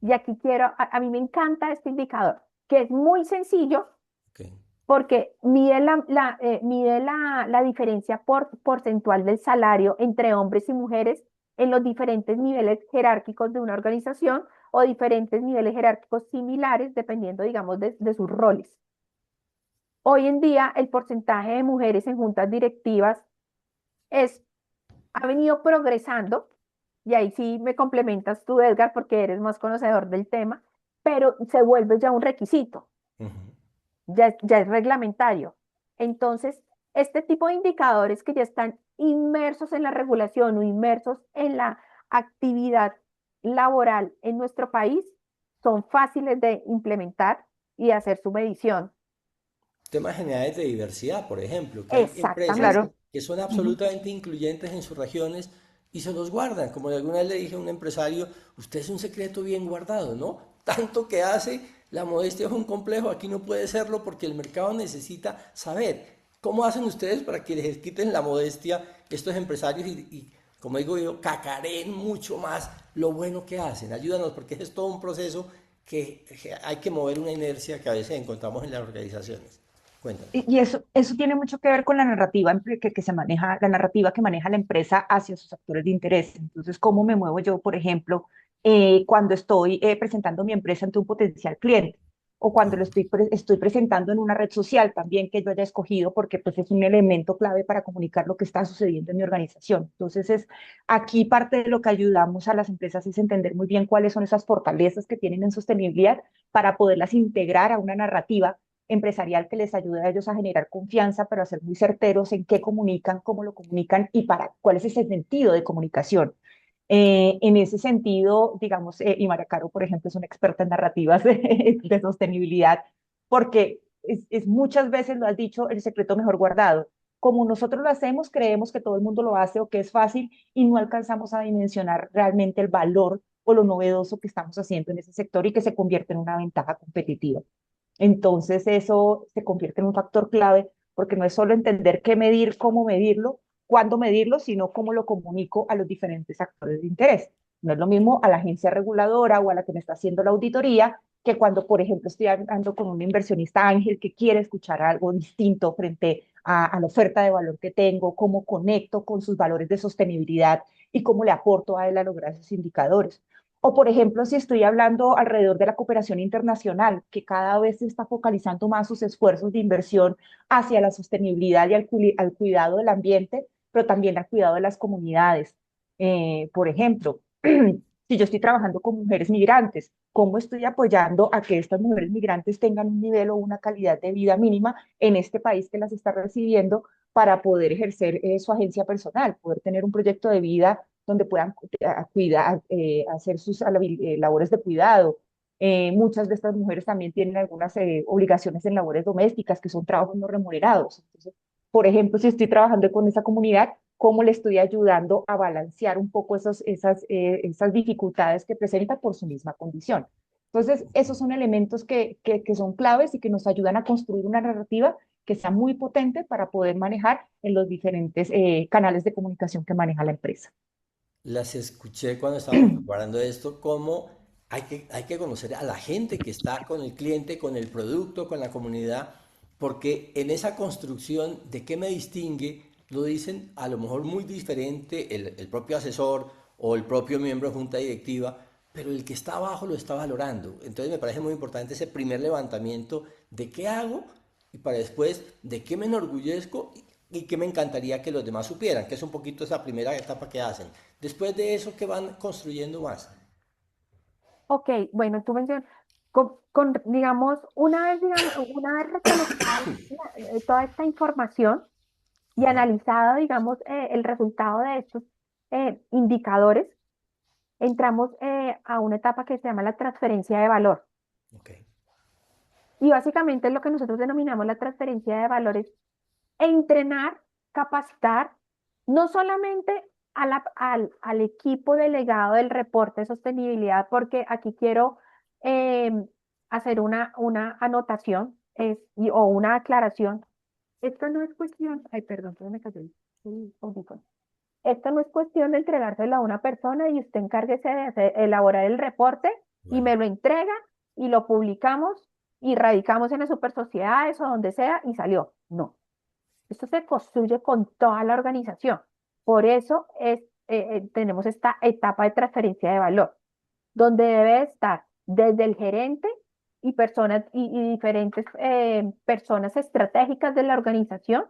Y aquí a mí me encanta este indicador, que es muy sencillo Okay. porque mide la diferencia porcentual del salario entre hombres y mujeres en los diferentes niveles jerárquicos de una organización o diferentes niveles jerárquicos similares dependiendo, digamos, de sus roles. Hoy en día, el porcentaje de mujeres en juntas directivas es, ha venido progresando, y ahí sí me complementas tú, Edgar, porque eres más conocedor del tema, pero se vuelve ya un requisito, Ujú. ya es reglamentario. Entonces, este tipo de indicadores que ya están inmersos en la regulación o inmersos en la actividad laboral en nuestro país son fáciles de implementar y hacer su medición. Temas generales de diversidad, por ejemplo, que hay empresas Exactamente. Claro. que son Ujú. absolutamente incluyentes en sus regiones y se los guardan. Como de alguna vez le dije a un empresario, usted es un secreto bien guardado, ¿no? Tanto que hace, la modestia es un complejo, aquí no puede serlo porque el mercado necesita saber. ¿Cómo hacen ustedes para que les quiten la modestia estos empresarios y como digo yo, cacareen mucho más lo bueno que hacen? Ayúdanos porque ese es todo un proceso que hay que mover una inercia que a veces encontramos en las organizaciones. Cuéntame. Y eso tiene mucho que ver con la narrativa que se maneja, la narrativa que maneja la empresa hacia sus actores de interés. Entonces, ¿cómo me muevo yo, por ejemplo, cuando estoy presentando mi empresa ante un potencial cliente? O cuando estoy presentando en una red social también que yo haya escogido, porque pues es un elemento clave para comunicar lo que está sucediendo en mi organización. Entonces, aquí parte de lo que ayudamos a las empresas es entender muy bien cuáles son esas fortalezas que tienen en sostenibilidad para poderlas integrar a una narrativa empresarial que les ayude a ellos a generar confianza, pero a ser muy certeros en qué comunican, cómo lo comunican y para cuál es ese sentido de comunicación. En ese sentido, digamos, y María Caro, por ejemplo, es una experta en narrativas de sostenibilidad, porque es muchas veces, lo has dicho, el secreto mejor guardado. Como nosotros lo hacemos, creemos que todo el mundo lo hace o que es fácil y no alcanzamos a dimensionar realmente el valor o lo novedoso que estamos haciendo en ese sector y que se convierte en una ventaja competitiva. Entonces eso se convierte en un factor clave porque no es solo entender qué medir, cómo medirlo, cuándo medirlo, sino cómo lo comunico a los diferentes actores de interés. No es lo mismo a la agencia reguladora o a la que me está haciendo la auditoría que cuando, por ejemplo, estoy hablando con un inversionista ángel que quiere escuchar algo distinto frente a la oferta de valor que tengo, cómo conecto con sus valores de sostenibilidad y cómo le aporto a él a lograr esos indicadores. O, por ejemplo, si estoy hablando alrededor de la cooperación internacional, que cada vez se está focalizando más sus esfuerzos de inversión hacia la sostenibilidad y al cuidado del ambiente, pero también al cuidado de las comunidades. Por ejemplo, si yo estoy trabajando con mujeres migrantes, ¿cómo estoy apoyando a que estas mujeres migrantes tengan un nivel o una calidad de vida mínima en este país que las está recibiendo para poder ejercer su agencia personal, poder tener un proyecto de vida donde puedan cuidar, hacer sus labores de cuidado? Muchas de estas mujeres también tienen algunas obligaciones en labores domésticas, que son trabajos no remunerados. Entonces, por ejemplo, si estoy trabajando con esa comunidad, ¿cómo le estoy ayudando a balancear un poco esas dificultades que presenta por su misma condición? Entonces, esos son elementos que son claves y que nos ayudan a construir una narrativa que sea muy potente para poder manejar en los diferentes canales de comunicación que maneja la empresa. Las escuché cuando estábamos preparando esto, cómo hay que conocer a la gente que está con el cliente, con el producto, con la comunidad, porque en esa construcción de qué me distingue, lo dicen a lo mejor muy diferente el propio asesor o el propio miembro de junta directiva, pero el que está abajo lo está valorando. Entonces me parece muy importante ese primer levantamiento de qué hago y para después de qué me enorgullezco y qué me encantaría que los demás supieran, que es un poquito esa primera etapa que hacen. Después de eso, ¿qué van construyendo más? Ok, bueno, tú mencionas, digamos, una vez recolectada toda esta información y Ajá, analizado, digamos, el resultado de estos indicadores, entramos a una etapa que se llama la transferencia de valor. ok. Y básicamente lo que nosotros denominamos la transferencia de valores, entrenar, capacitar, no solamente al equipo delegado del reporte de sostenibilidad, porque aquí quiero em, hacer una anotación o una aclaración. Esto no es cuestión, ay, perdón, que me cayó el audífono. Esto no es cuestión de entregárselo a una persona y usted encárguese de elaborar el reporte y Bueno, me lo entrega y lo publicamos y radicamos en las super sociedades o donde sea y salió. No, esto se construye con toda la organización. Por eso tenemos esta etapa de transferencia de valor, donde debe estar desde el gerente y personas y diferentes personas estratégicas de la organización,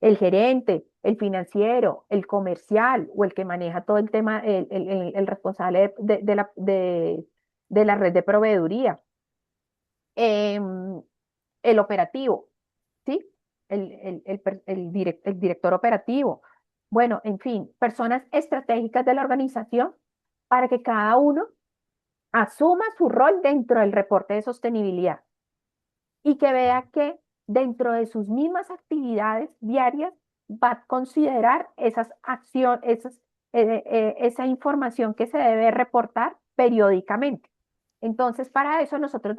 el gerente, el financiero, el comercial o el que maneja todo el tema, el responsable de la red de proveeduría, em, el operativo, ¿sí? El director operativo. Bueno, en fin, personas estratégicas de la organización para que cada uno asuma su rol dentro del reporte de sostenibilidad y que vea que dentro de sus mismas actividades diarias va a considerar esas acciones, esa información que se debe reportar periódicamente. Entonces, para eso nosotros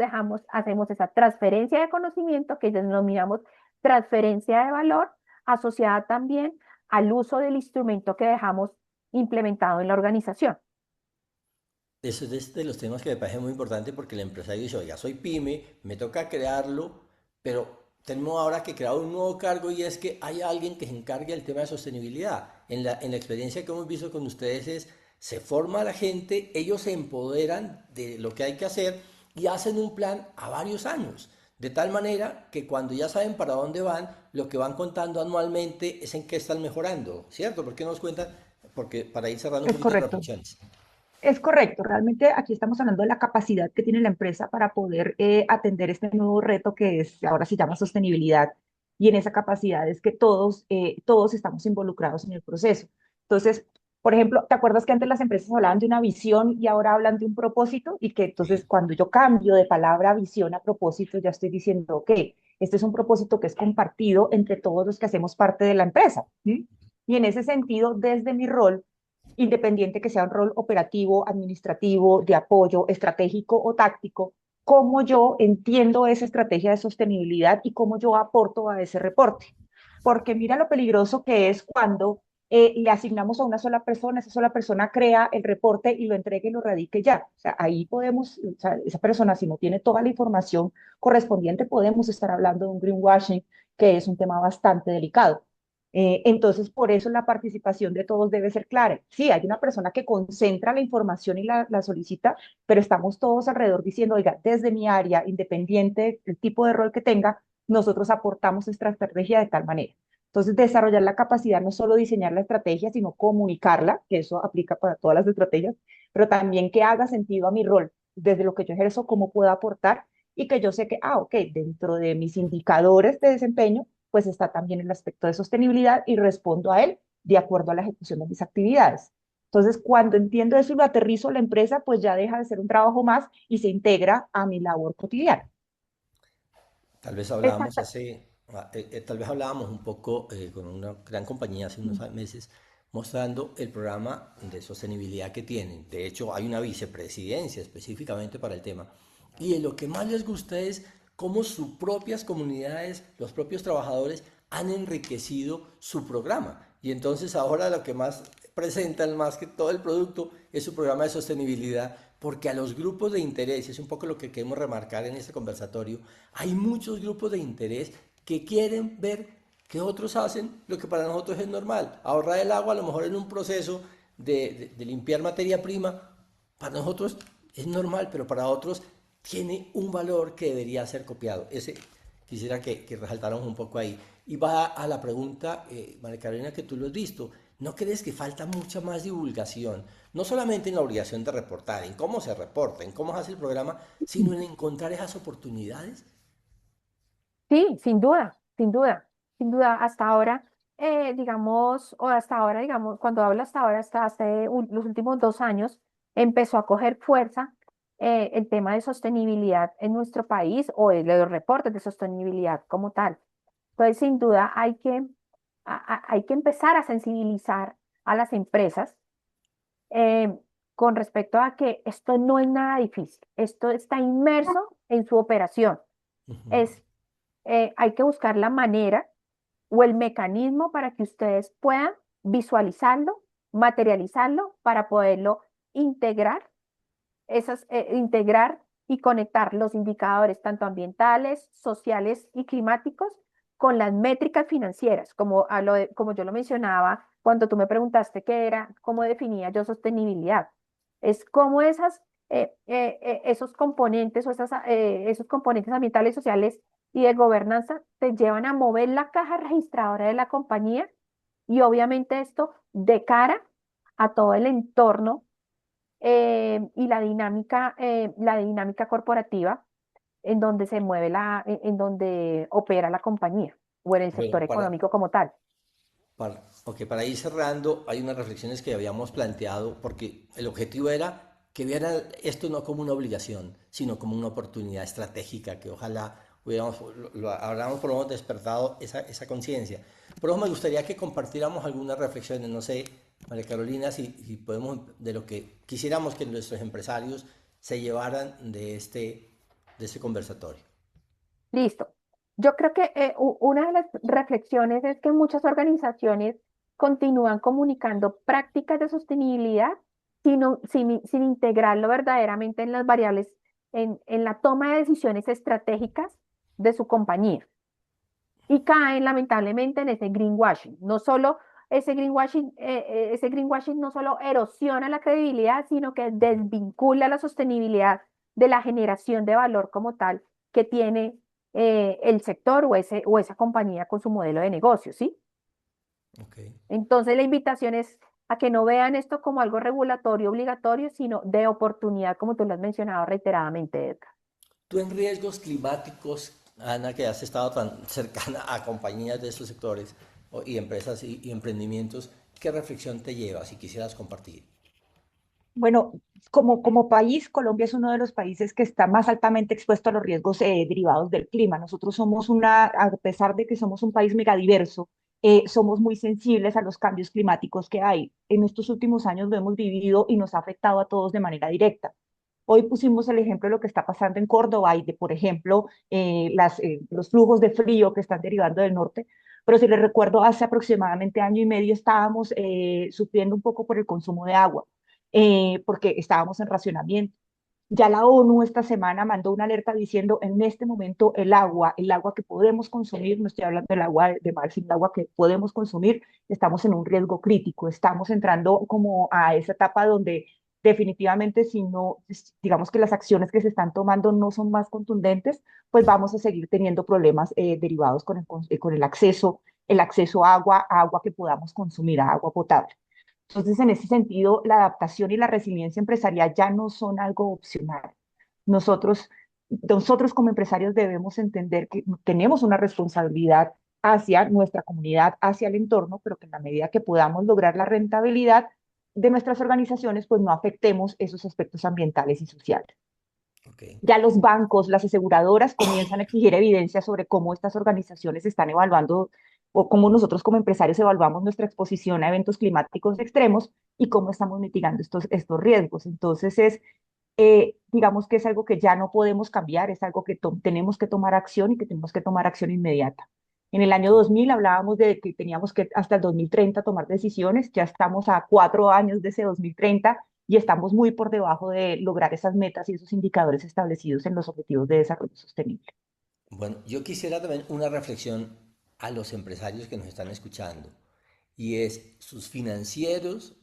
hacemos esa transferencia de conocimiento que denominamos transferencia de valor, asociada también al uso del instrumento que dejamos implementado en la organización. eso es de los temas que me parece muy importante porque el empresario dice, oiga, soy pyme, me toca crearlo, pero tenemos ahora que crear un nuevo cargo y es que hay alguien que se encargue del tema de sostenibilidad. En la experiencia que hemos visto con ustedes es, se forma la gente, ellos se empoderan de lo que hay que hacer y hacen un plan a varios años. De tal manera que cuando ya saben para dónde van, lo que van contando anualmente es en qué están mejorando, ¿cierto? ¿Por qué nos cuentan? Porque para ir cerrando un Es poquito las correcto. reflexiones. Es correcto, realmente aquí estamos hablando de la capacidad que tiene la empresa para poder atender este nuevo reto que es, ahora se llama sostenibilidad, y en esa capacidad es que todos estamos involucrados en el proceso. Entonces, Por ejemplo, ¿te acuerdas que antes las empresas hablaban de una visión y ahora hablan de un propósito? Y que entonces Sí. cuando yo cambio de palabra visión a propósito, ya estoy diciendo, ok, este es un propósito que es compartido entre todos los que hacemos parte de la empresa. ¿Sí? Y en ese sentido, desde mi rol, independiente que sea un rol operativo, administrativo, de apoyo, estratégico o táctico, cómo yo entiendo esa estrategia de sostenibilidad y cómo yo aporto a ese reporte. Porque mira lo peligroso que es cuando le asignamos a una sola persona, esa sola persona crea el reporte y lo entrega y lo radique ya. O sea, ahí podemos, o sea, esa persona si no tiene toda la información correspondiente, podemos estar hablando de un greenwashing, que es un tema bastante delicado. Entonces, por eso la participación de todos debe ser clara. Sí, hay una persona que concentra la información y la solicita, pero estamos todos alrededor diciendo, oiga, desde mi área, independiente del tipo de rol que tenga, nosotros aportamos esta estrategia de tal manera. Entonces, desarrollar la capacidad no solo diseñar la estrategia, sino comunicarla, que eso aplica para todas las estrategias, pero también que haga sentido a mi rol, desde lo que yo ejerzo, cómo puedo aportar y que yo sé que, ok, dentro de mis indicadores de desempeño, pues está también el aspecto de sostenibilidad y respondo a él de acuerdo a la ejecución de mis actividades. Entonces, cuando entiendo eso y lo aterrizo a la empresa, pues ya deja de ser un trabajo más y se integra a mi labor cotidiana. Tal vez hablábamos Exacto. tal vez hablábamos un poco con una gran compañía hace unos meses mostrando el programa de sostenibilidad que tienen. De hecho, hay una vicepresidencia específicamente para el tema. Y lo que más les gusta es cómo sus propias comunidades, los propios trabajadores han enriquecido su programa. Y entonces ahora lo que más presentan, más que todo el producto, es su programa de sostenibilidad, porque a los grupos de interés, y es un poco lo que queremos remarcar en este conversatorio, hay muchos grupos de interés que quieren ver que otros hacen lo que para nosotros es normal. Ahorrar el agua a lo mejor en un proceso de limpiar materia prima, para nosotros es normal, pero para otros tiene un valor que debería ser copiado. Ese quisiera que resaltáramos un poco ahí. Y va a la pregunta, María Carolina, que tú lo has visto. ¿No crees que falta mucha más divulgación? No solamente en la obligación de reportar, en cómo se reporta, en cómo se hace el programa, sino en encontrar esas oportunidades. Sí, sin duda, sin duda, sin duda. Hasta ahora, digamos, o hasta ahora, digamos, cuando hablo hasta ahora, hasta hace los últimos 2 años, empezó a coger fuerza el tema de sostenibilidad en nuestro país o de los reportes de sostenibilidad como tal. Entonces, sin duda, hay que empezar a sensibilizar a las empresas eh, con respecto a que esto no es nada difícil, esto está inmerso en su operación. Ujú. Es hay que buscar la manera o el mecanismo para que ustedes puedan visualizarlo, materializarlo, para poderlo integrar, integrar y conectar los indicadores tanto ambientales, sociales y climáticos con las métricas financieras, como yo lo mencionaba cuando tú me preguntaste qué era, cómo definía yo sostenibilidad. Es cómo esos componentes esos componentes ambientales, sociales y de gobernanza te llevan a mover la caja registradora de la compañía y obviamente esto de cara a todo el entorno y la dinámica corporativa en donde se mueve en donde opera la compañía o en el Bueno, sector económico como tal. para ir cerrando, hay unas reflexiones que habíamos planteado, porque el objetivo era que vieran esto no como una obligación, sino como una oportunidad estratégica, que ojalá hablamos por lo menos despertado esa conciencia. Por eso me gustaría que compartiéramos algunas reflexiones, no sé, María Carolina, si podemos, de lo que quisiéramos que nuestros empresarios se llevaran de este conversatorio. Listo. Yo creo que una de las reflexiones es que muchas organizaciones continúan comunicando prácticas de sostenibilidad sin integrarlo verdaderamente en las variables, en la toma de decisiones estratégicas de su compañía. Y caen lamentablemente en ese greenwashing. No solo ese greenwashing no solo erosiona la credibilidad, sino que desvincula la sostenibilidad de la generación de valor como tal que tiene el sector o esa compañía con su modelo de negocio, ¿sí? Okay. Entonces la invitación es a que no vean esto como algo regulatorio obligatorio, sino de oportunidad, como tú lo has mencionado reiteradamente, Edgar. Tú en riesgos climáticos, Ana, que has estado tan cercana a compañías de estos sectores y empresas y emprendimientos, ¿qué reflexión te lleva si quisieras compartir? Bueno, como país, Colombia es uno de los países que está más altamente expuesto a los riesgos derivados del clima. Nosotros somos a pesar de que somos un país megadiverso, somos muy sensibles a los cambios climáticos que hay. En estos últimos años lo hemos vivido y nos ha afectado a todos de manera directa. Hoy pusimos el ejemplo de lo que está pasando en Córdoba y de, por ejemplo, los flujos de frío que están derivando del norte. Pero si les recuerdo, hace aproximadamente año y medio estábamos sufriendo un poco por el consumo de agua, porque estábamos en racionamiento. Ya la ONU esta semana mandó una alerta diciendo en este momento el agua que podemos consumir, no estoy hablando del agua de mar, sino el agua que podemos consumir, estamos en un riesgo crítico, estamos entrando como a esa etapa donde definitivamente si no, digamos que las acciones que se están tomando no son más contundentes, pues vamos a seguir teniendo problemas derivados con el acceso a agua que podamos consumir, a agua potable. Entonces, en ese sentido, la adaptación y la resiliencia empresarial ya no son algo opcional. Nosotros, nosotros como empresarios debemos entender que tenemos una responsabilidad hacia nuestra comunidad, hacia el entorno, pero que en la medida que podamos lograr la rentabilidad de nuestras organizaciones, pues no afectemos esos aspectos ambientales y sociales. Okay. Ya los bancos, las aseguradoras comienzan a exigir evidencia sobre cómo estas organizaciones están evaluando o cómo nosotros como empresarios evaluamos nuestra exposición a eventos climáticos extremos y cómo estamos mitigando estos riesgos. Entonces digamos que es algo que ya no podemos cambiar, es algo que tenemos que tomar acción y que tenemos que tomar acción inmediata. En el año Okay. 2000 hablábamos de que teníamos que hasta el 2030 tomar decisiones, ya estamos a 4 años de ese 2030 y estamos muy por debajo de lograr esas metas y esos indicadores establecidos en los Objetivos de Desarrollo Sostenible. Bueno, yo quisiera también una reflexión a los empresarios que nos están escuchando, y es sus financieros,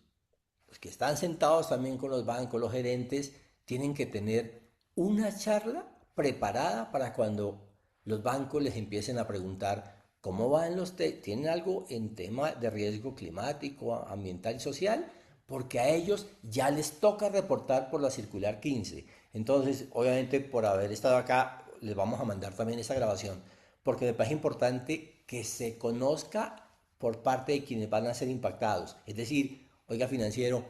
los que están sentados también con los bancos, los gerentes, tienen que tener una charla preparada para cuando los bancos les empiecen a preguntar cómo van tienen algo en tema de riesgo climático, ambiental y social, porque a ellos ya les toca reportar por la circular 15. Entonces, obviamente, por haber estado acá, les vamos a mandar también esa grabación, porque me parece importante que se conozca por parte de quienes van a ser impactados. Es decir, oiga, financiero,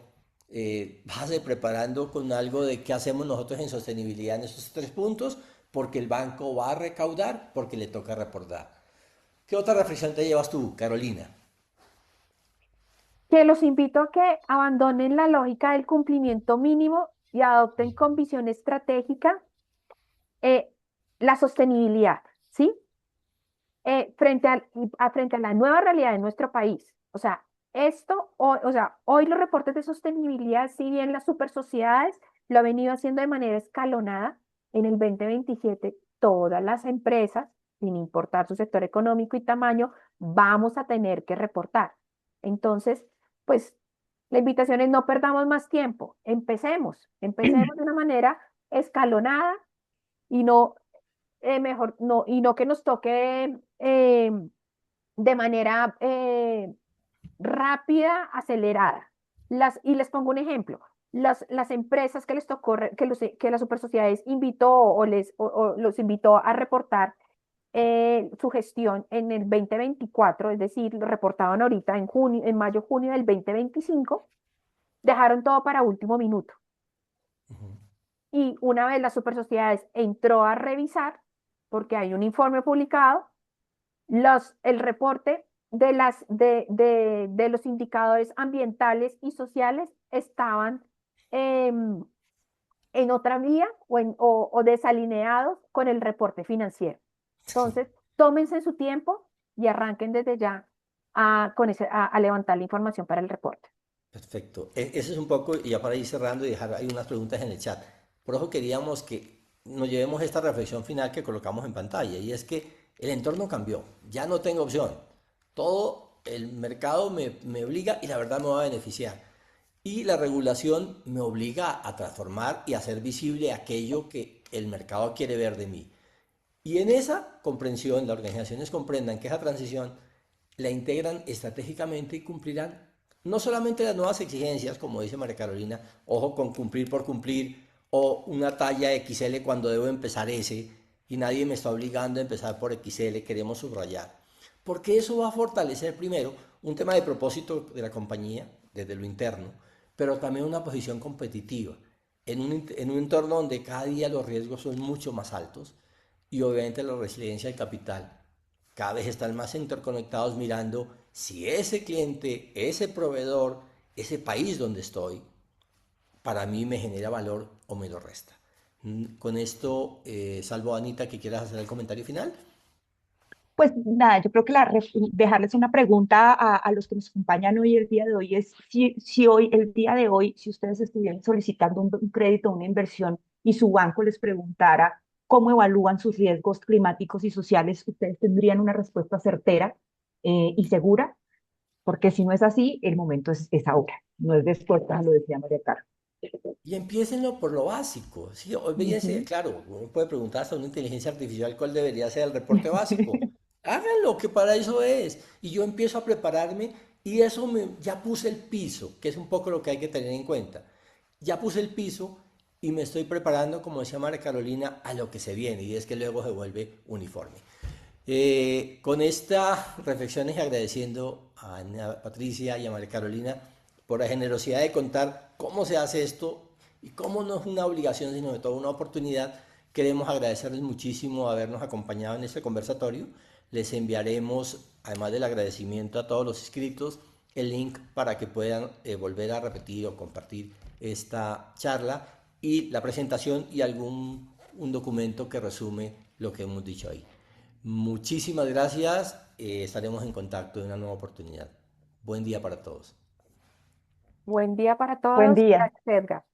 váyase preparando con algo de qué hacemos nosotros en sostenibilidad en estos 3 puntos, porque el banco va a recaudar, porque le toca reportar. ¿Qué otra reflexión te llevas tú, Carolina? Que los invito a que abandonen la lógica del cumplimiento mínimo y adopten con visión estratégica eh, la sostenibilidad, ¿sí? Frente a la nueva realidad de nuestro país. O sea, hoy los reportes de sostenibilidad, si bien las super sociedades lo han venido haciendo de manera escalonada, en el 2027 todas las empresas, sin importar su sector económico y tamaño, vamos a tener que reportar. Entonces, pues la invitación es no perdamos más tiempo, empecemos de una manera escalonada y no mejor, no, y no que nos toque de manera rápida, acelerada. Y les pongo un ejemplo. Las empresas que les tocó, que las super sociedades invitó o los invitó a reportar su gestión en el 2024, es decir, lo reportaban ahorita en mayo, junio del 2025, dejaron todo para último minuto. Uh-huh. Y una vez las super sociedades entró a revisar, porque hay un informe publicado, el reporte de los indicadores ambientales y sociales estaban en otra vía o desalineados con el reporte financiero. Entonces, tómense su tiempo y arranquen desde ya a levantar la información para el reporte. Perfecto. Eso es un poco, y ya para ir cerrando y dejar ahí unas preguntas en el chat. Por eso queríamos que nos llevemos esta reflexión final que colocamos en pantalla, y es que el entorno cambió, ya no tengo opción. Todo el mercado me obliga y la verdad me va a beneficiar. Y la regulación me obliga a transformar y a hacer visible aquello que el mercado quiere ver de mí. Y en esa comprensión, las organizaciones comprendan que esa transición la integran estratégicamente y cumplirán no solamente las nuevas exigencias, como dice María Carolina, ojo con cumplir por cumplir, o una talla XL cuando debo empezar S, y nadie me está obligando a empezar por XL, queremos subrayar. porque eso va a fortalecer primero un tema de propósito de la compañía desde lo interno, pero también una posición competitiva en un entorno donde cada día los riesgos son mucho más altos y obviamente la resiliencia del capital. Cada vez están más interconectados mirando si ese cliente, ese proveedor, ese país donde estoy, para mí me genera valor o me lo resta. Con esto, salvo a Anita que quieras hacer el comentario final. Pues nada, yo creo que dejarles una pregunta a los que nos acompañan hoy, el día de hoy, es si hoy, el día de hoy, si ustedes estuvieran solicitando un crédito, una inversión, y su banco les preguntara cómo evalúan sus riesgos climáticos y sociales, ustedes tendrían una respuesta certera y segura, porque si no es así, el momento es ahora, no es después, como lo decía María Carmen. Y empiecenlo por lo básico. ¿Sí? Olvídense, Ujú. claro, uno puede preguntar hasta una inteligencia artificial cuál debería ser el reporte básico. Háganlo, que para eso es. Y yo empiezo a prepararme y eso ya puse el piso, que es un poco lo que hay que tener en cuenta. Ya puse el piso y me estoy preparando, como decía María Carolina, a lo que se viene y es que luego se vuelve uniforme. Con estas reflexiones y agradeciendo a Ana Patricia y a María Carolina por la generosidad de contar cómo se hace esto y cómo no es una obligación, sino de toda una oportunidad, queremos agradecerles muchísimo habernos acompañado en este conversatorio. Les enviaremos, además del agradecimiento a todos los inscritos, el link para que puedan volver a repetir o compartir esta charla y la presentación y un documento que resume lo que hemos dicho ahí. Muchísimas gracias. Estaremos en contacto en una nueva oportunidad. Buen día para todos. Buen día para Buen todos. día. Gracias, Edgar.